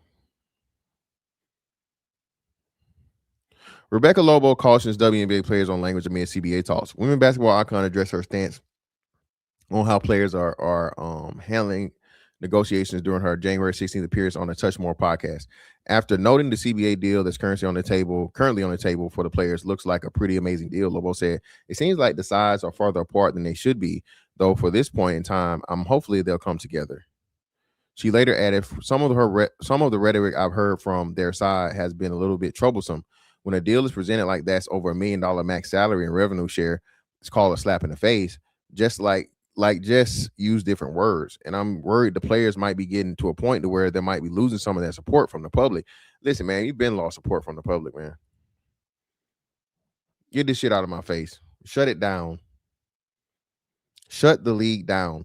[SPEAKER 2] Rebecca Lobo cautions WNBA players on language amid CBA talks. Women basketball icon addressed her stance on how players are handling negotiations during her January 16th appearance on the Touch More podcast. After noting the CBA deal that's currently on the table for the players looks like a pretty amazing deal, Lobo said, it seems like the sides are farther apart than they should be, though for this point in time, hopefully they'll come together. She later added, some of the rhetoric I've heard from their side has been a little bit troublesome. When a deal is presented like that's over $1 million max salary and revenue share, it's called a slap in the face. Just use different words. And I'm worried the players might be getting to a point to where they might be losing some of that support from the public. Listen, man, you've been lost support from the public, man. Get this shit out of my face. Shut it down. Shut the league down.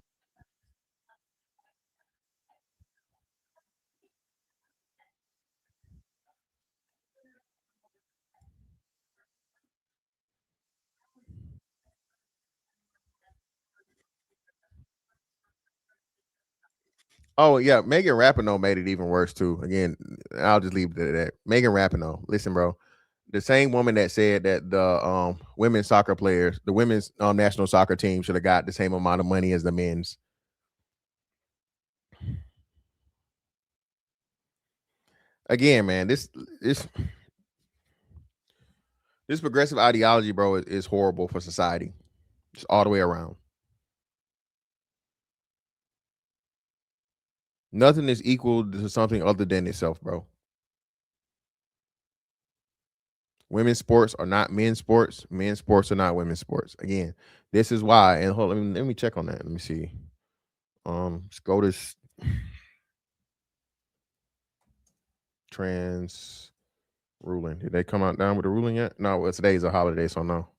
[SPEAKER 2] Oh, yeah. Megan Rapinoe made it even worse, too. Again, I'll just leave it at that. Megan Rapinoe. Listen, bro. The same woman that said that the women's soccer players, the women's national soccer team should have got the same amount of money as the men's. Again, man, this progressive ideology, bro, is horrible for society. Just all the way around. Nothing is equal to something other than itself, bro. Women's sports are not men's sports. Men's sports are not women's sports. Again, this is why. And hold on, let me check on that. Let me see. SCOTUS trans ruling. Did they come out down with the ruling yet? No, well, today's a holiday, so no.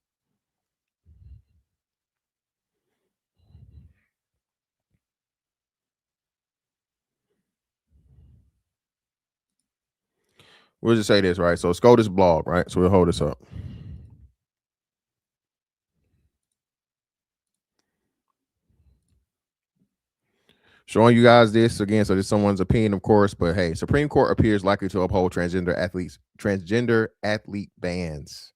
[SPEAKER 2] We'll just say this, right? So SCOTUS blog, right? So we'll hold this up. Showing you guys this again. So this is someone's opinion, of course, but hey, Supreme Court appears likely to uphold transgender athlete bans.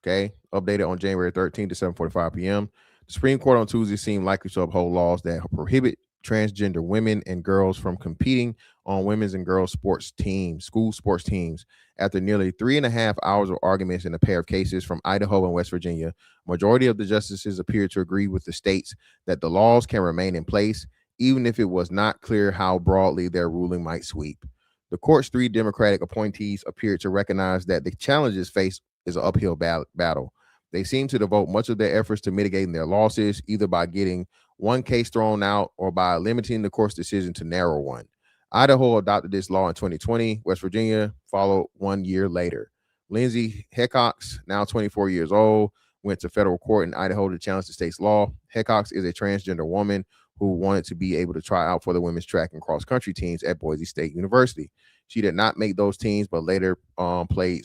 [SPEAKER 2] Okay, updated on January 13th to 7:45 p.m. The Supreme Court on Tuesday seemed likely to uphold laws that prohibit transgender women and girls from competing on women's and girls sports teams, school sports teams. After nearly 3.5 hours of arguments in a pair of cases from Idaho and West Virginia, majority of the justices appeared to agree with the states that the laws can remain in place, even if it was not clear how broadly their ruling might sweep. The court's 3 Democratic appointees appeared to recognize that the challenges faced is an uphill battle. They seem to devote much of their efforts to mitigating their losses, either by getting one case thrown out or by limiting the court's decision to narrow one. Idaho adopted this law in 2020. West Virginia followed 1 year later. Lindsay Heckox, now 24 years old, went to federal court in Idaho to challenge the state's law. Heckox is a transgender woman who wanted to be able to try out for the women's track and cross country teams at Boise State University. She did not make those teams, but later played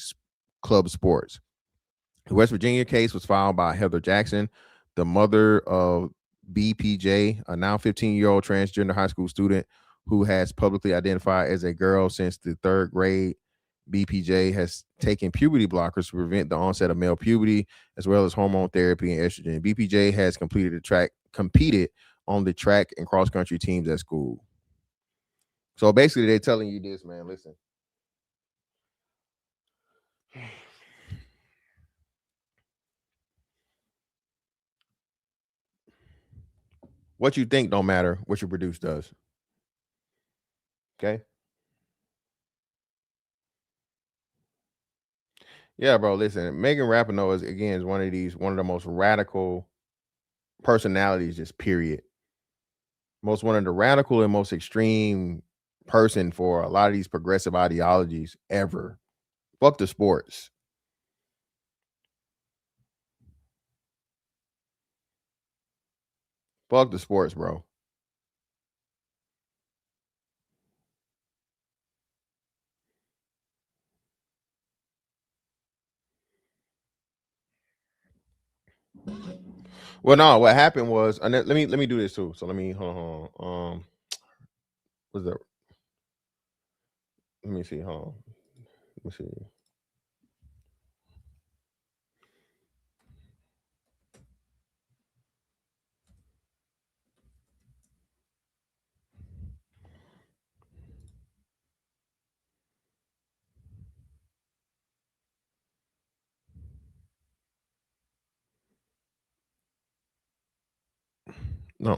[SPEAKER 2] club sports. The West Virginia case was filed by Heather Jackson, the mother of BPJ, a now 15-year-old transgender high school student who has publicly identified as a girl since the 3rd grade. BPJ has taken puberty blockers to prevent the onset of male puberty, as well as hormone therapy and estrogen. BPJ has competed on the track and cross country teams at school. So basically, they're telling you this, man. Listen. What you think don't matter. What you produce does. Okay. Yeah, bro. Listen, Megan Rapinoe is one of the most radical personalities, just period. One of the radical and most extreme person for a lot of these progressive ideologies ever. Fuck the sports. Fuck the sports, bro. Well, no, what happened was, and let me do this too. So let me hold on. What's that? Let me see. Hold on. Let me see. No.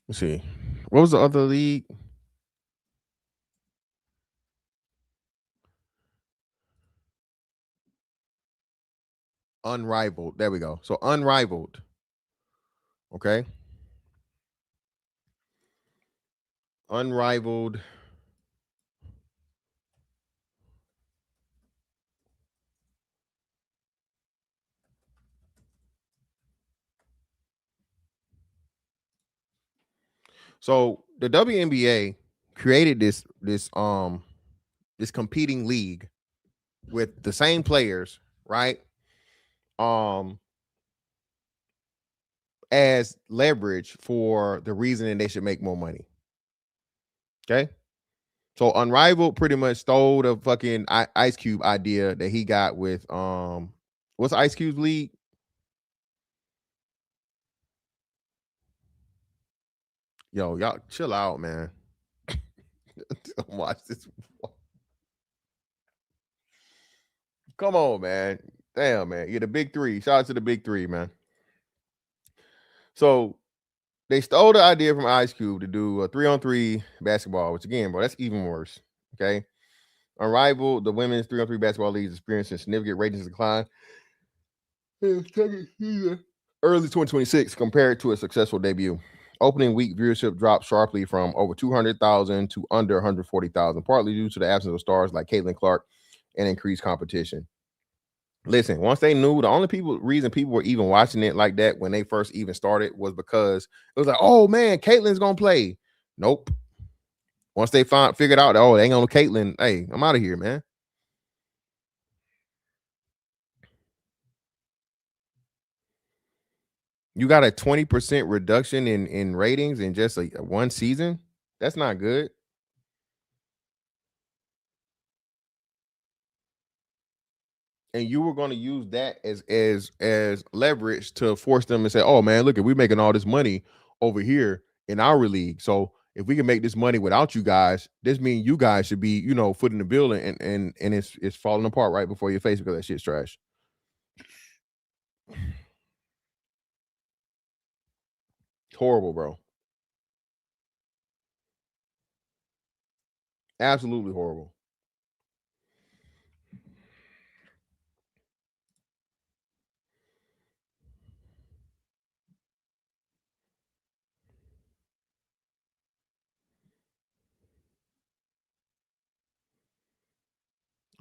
[SPEAKER 2] Let's see. What was the other league? Unrivaled. There we go. So Unrivaled. Okay. Unrivaled. So the WNBA created this competing league with the same players, right? As leverage for the reasoning they should make more money. Okay. So Unrivaled pretty much stole the fucking Ice Cube idea that he got with what's Ice Cube's league? Yo, y'all chill out, man. Watch this. Come on, man. Damn, man. You're the big 3. Shout out to the big 3, man. So they stole the idea from Ice Cube to do a 3-on-3 basketball, which again, bro, that's even worse. Okay. Unrivaled, the women's 3-on-3 basketball league is experiencing significant ratings decline early 2026 compared to a successful debut. Opening week viewership dropped sharply from over 200,000 to under 140,000, partly due to the absence of stars like Caitlin Clark and increased competition. Listen, once they knew, the only reason people were even watching it like that when they first even started was because it was like, oh man, Caitlin's gonna play. Nope. Once they figured out, oh, they ain't gonna Caitlin. Hey, I'm out of here, man. You got a 20% reduction in ratings in just one season. That's not good. and you were going to use that as leverage to force them to say, "Oh man, look, we're making all this money over here in our league. So if we can make this money without you guys, this means you guys should be, foot in the building." And it's falling apart right before your face because that shit's trash. It's horrible, bro. Absolutely horrible.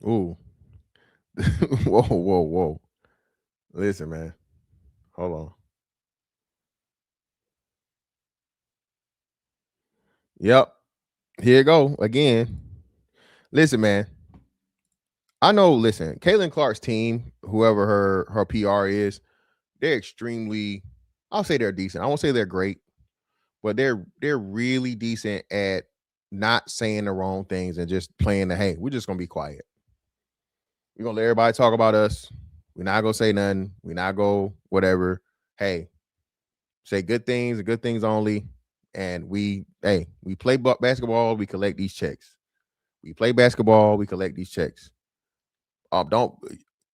[SPEAKER 2] Ooh. Whoa. Listen, man. Hold on. Yep. Here you go again. Listen, man. I know, listen, Caitlin Clark's team, whoever her PR is, they're extremely, I'll say they're decent. I won't say they're great, but they're really decent at not saying the wrong things and just playing the, hey, we're just gonna be quiet. We're gonna let everybody talk about us. We're not gonna say nothing. We're not go whatever. Hey, say good things and good things only. And we play basketball, we collect these checks. We play basketball, we collect these checks. Don't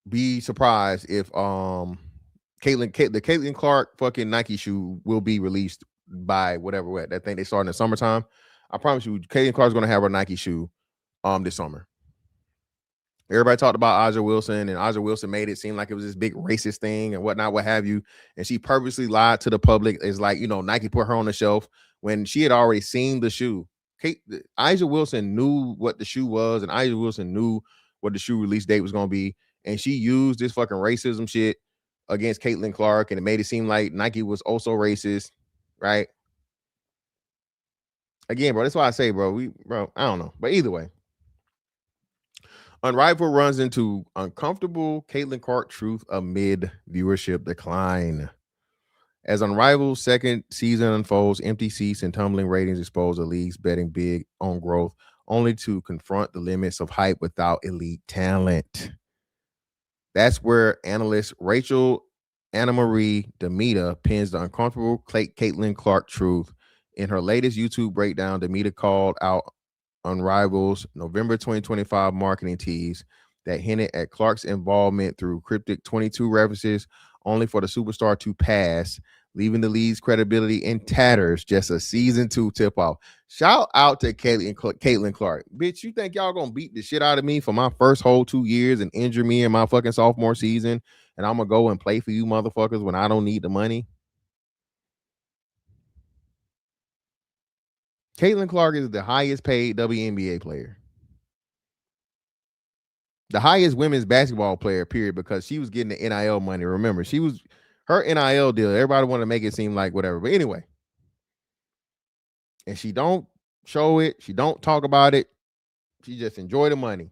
[SPEAKER 2] be surprised if the Caitlin Clark fucking Nike shoe will be released by whatever that thing they start in the summertime. I promise you, Caitlin Clark's gonna have her Nike shoe this summer. Everybody talked about Aja Wilson, and Aja Wilson made it seem like it was this big racist thing and whatnot, what have you. And she purposely lied to the public. It's like, Nike put her on the shelf when she had already seen the shoe. Aja Wilson knew what the shoe was, and Aja Wilson knew what the shoe release date was going to be. And she used this fucking racism shit against Caitlin Clark, and it made it seem like Nike was also racist, right? Again, bro, that's why I say, bro, I don't know. But either way, Unrivaled runs into uncomfortable Caitlin Clark truth amid viewership decline. As Unrivaled's second season unfolds, empty seats and tumbling ratings expose the league's betting big on growth, only to confront the limits of hype without elite talent. That's where analyst Rachel Anna Marie Demita pins the uncomfortable Caitlin Clark truth. In her latest YouTube breakdown, Demita called out Unrivaled's November 2025 marketing tease that hinted at Clark's involvement through cryptic 22 references, only for the superstar to pass, leaving the league's credibility in tatters. Just a season 2 tip-off. Shout out to Caitlin Clark. Bitch, you think y'all gonna beat the shit out of me for my first whole 2 years and injure me in my fucking sophomore season, and I'm gonna go and play for you motherfuckers when I don't need the money? Caitlin Clark is the highest paid WNBA player. The highest women's basketball player, period, because she was getting the NIL money. Remember, her NIL deal, everybody wanted to make it seem like whatever. But anyway, and she don't show it. She don't talk about it. She just enjoy the money.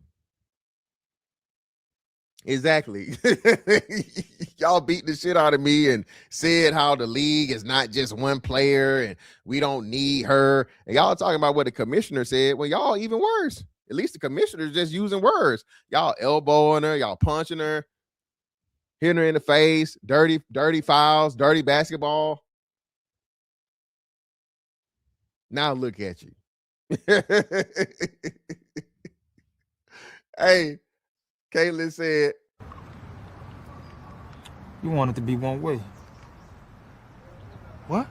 [SPEAKER 2] Exactly. Y'all beat the shit out of me and said how the league is not just one player and we don't need her. And y'all talking about what the commissioner said. Well, y'all even worse. At least the commissioner's just using words. Y'all elbowing her, y'all punching her, hitting her in the face, dirty fouls, dirty basketball. Now look at you. Hey, Caitlin said,
[SPEAKER 16] you want it to be one way.
[SPEAKER 7] What?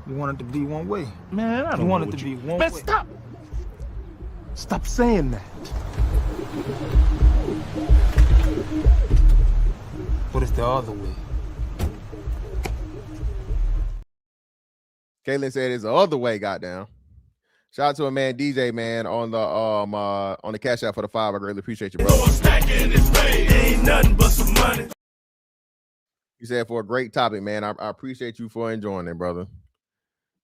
[SPEAKER 16] You want it to be one way.
[SPEAKER 7] Man, I don't
[SPEAKER 16] You want
[SPEAKER 7] know
[SPEAKER 16] it
[SPEAKER 7] what
[SPEAKER 16] to be
[SPEAKER 7] you...
[SPEAKER 16] one
[SPEAKER 7] Man,
[SPEAKER 16] way.
[SPEAKER 7] Stop saying that.
[SPEAKER 16] But it's the other way.
[SPEAKER 2] Caitlin said it's the other way, goddamn. Shout out to a man, DJ, man, on the Cash App for the 5. I greatly appreciate you, bro. Ain't nothing but some money. You said for a great topic, man. I appreciate you for enjoying it, brother.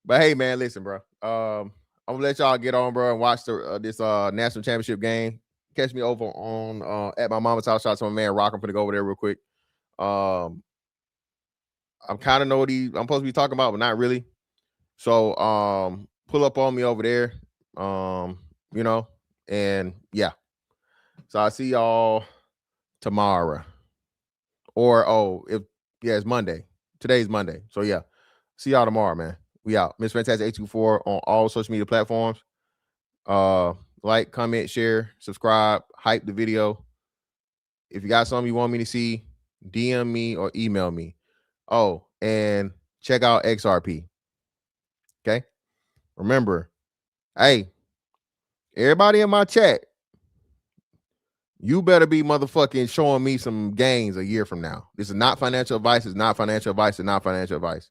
[SPEAKER 2] But hey, man, listen, bro. I'm gonna let y'all get on, bro, and watch this national championship game. Catch me over on at my mama's house. Shout out to my man Rock. I'm gonna go over there real quick. I'm kind of know what I'm supposed to be talking about, but not really. So pull up on me over there. And yeah. So I see y'all tomorrow. Or it's Monday. Today's Monday. So yeah. See y'all tomorrow, man. We out. Miss Fantastic 824 on all social media platforms. Like, comment, share, subscribe, hype the video. If you got something you want me to see, DM me or email me. Oh, and check out XRP. Okay. Remember, hey, everybody in my chat, you better be motherfucking showing me some gains a year from now. This is not financial advice. It's not financial advice. It's not financial advice.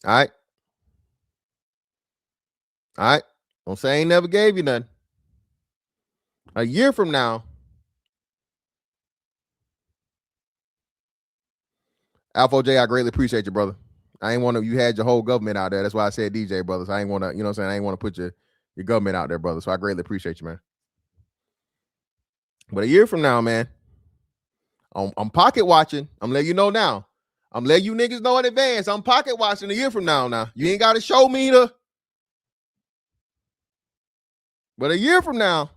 [SPEAKER 2] All right. All right. Don't say I ain't never gave you nothing. A year from now, Alpha J, I greatly appreciate you, brother. I ain't want to, you had your whole government out there. That's why I said DJ, brothers. I ain't want to, you know what I'm saying? I ain't want to put your government out there, brother. So I greatly appreciate you, man. But a year from now, man, I'm pocket watching. I'm letting you know now. I'm letting you niggas know in advance. I'm pocket watching a year from now. You ain't got to show me but a year from now,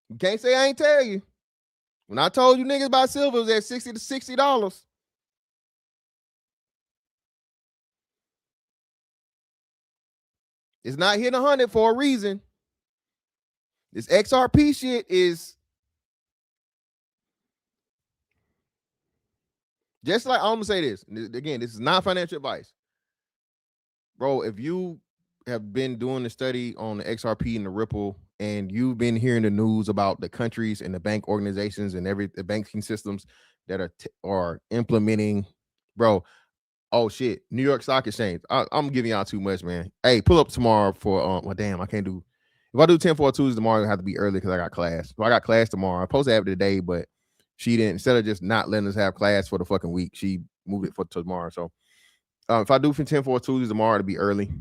[SPEAKER 2] you can't say I ain't tell you. When I told you niggas about silver, it was at $60 to $60. It's not hitting 100 for a reason. This XRP shit is just like, I'm gonna say this again. This is not financial advice, bro. If you have been doing the study on the XRP and the Ripple, and you've been hearing the news about the countries and the bank organizations and the banking systems that are implementing, bro. Oh shit, New York Stock Exchange. I'm giving y'all too much, man. Hey, pull up tomorrow for well, damn, I can't do. If I do 10-4 Tuesday tomorrow, it'll have to be early because I got class. So I got class tomorrow. I'm supposed to have it today, but she didn't. Instead of just not letting us have class for the fucking week, she moved it for tomorrow. So if I do for 10-4 Tuesday tomorrow, it'll be early.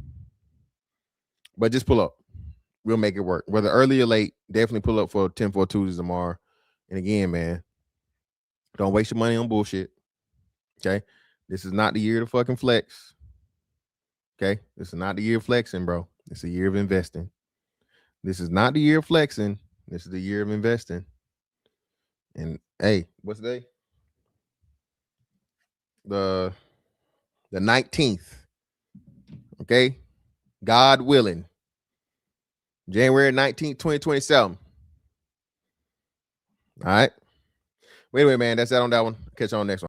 [SPEAKER 2] But just pull up. We'll make it work. Whether early or late, definitely pull up for 10-4 Tuesday tomorrow. And again, man, don't waste your money on bullshit. Okay? This is not the year to fucking flex. Okay? This is not the year of flexing, bro. It's a year of investing. This is not the year of flexing. This is the year of investing. And hey, what's the day? The 19th. Okay? God willing. January 19th, 2027. All right. Wait, man. That's that on that one. Catch you on the next one.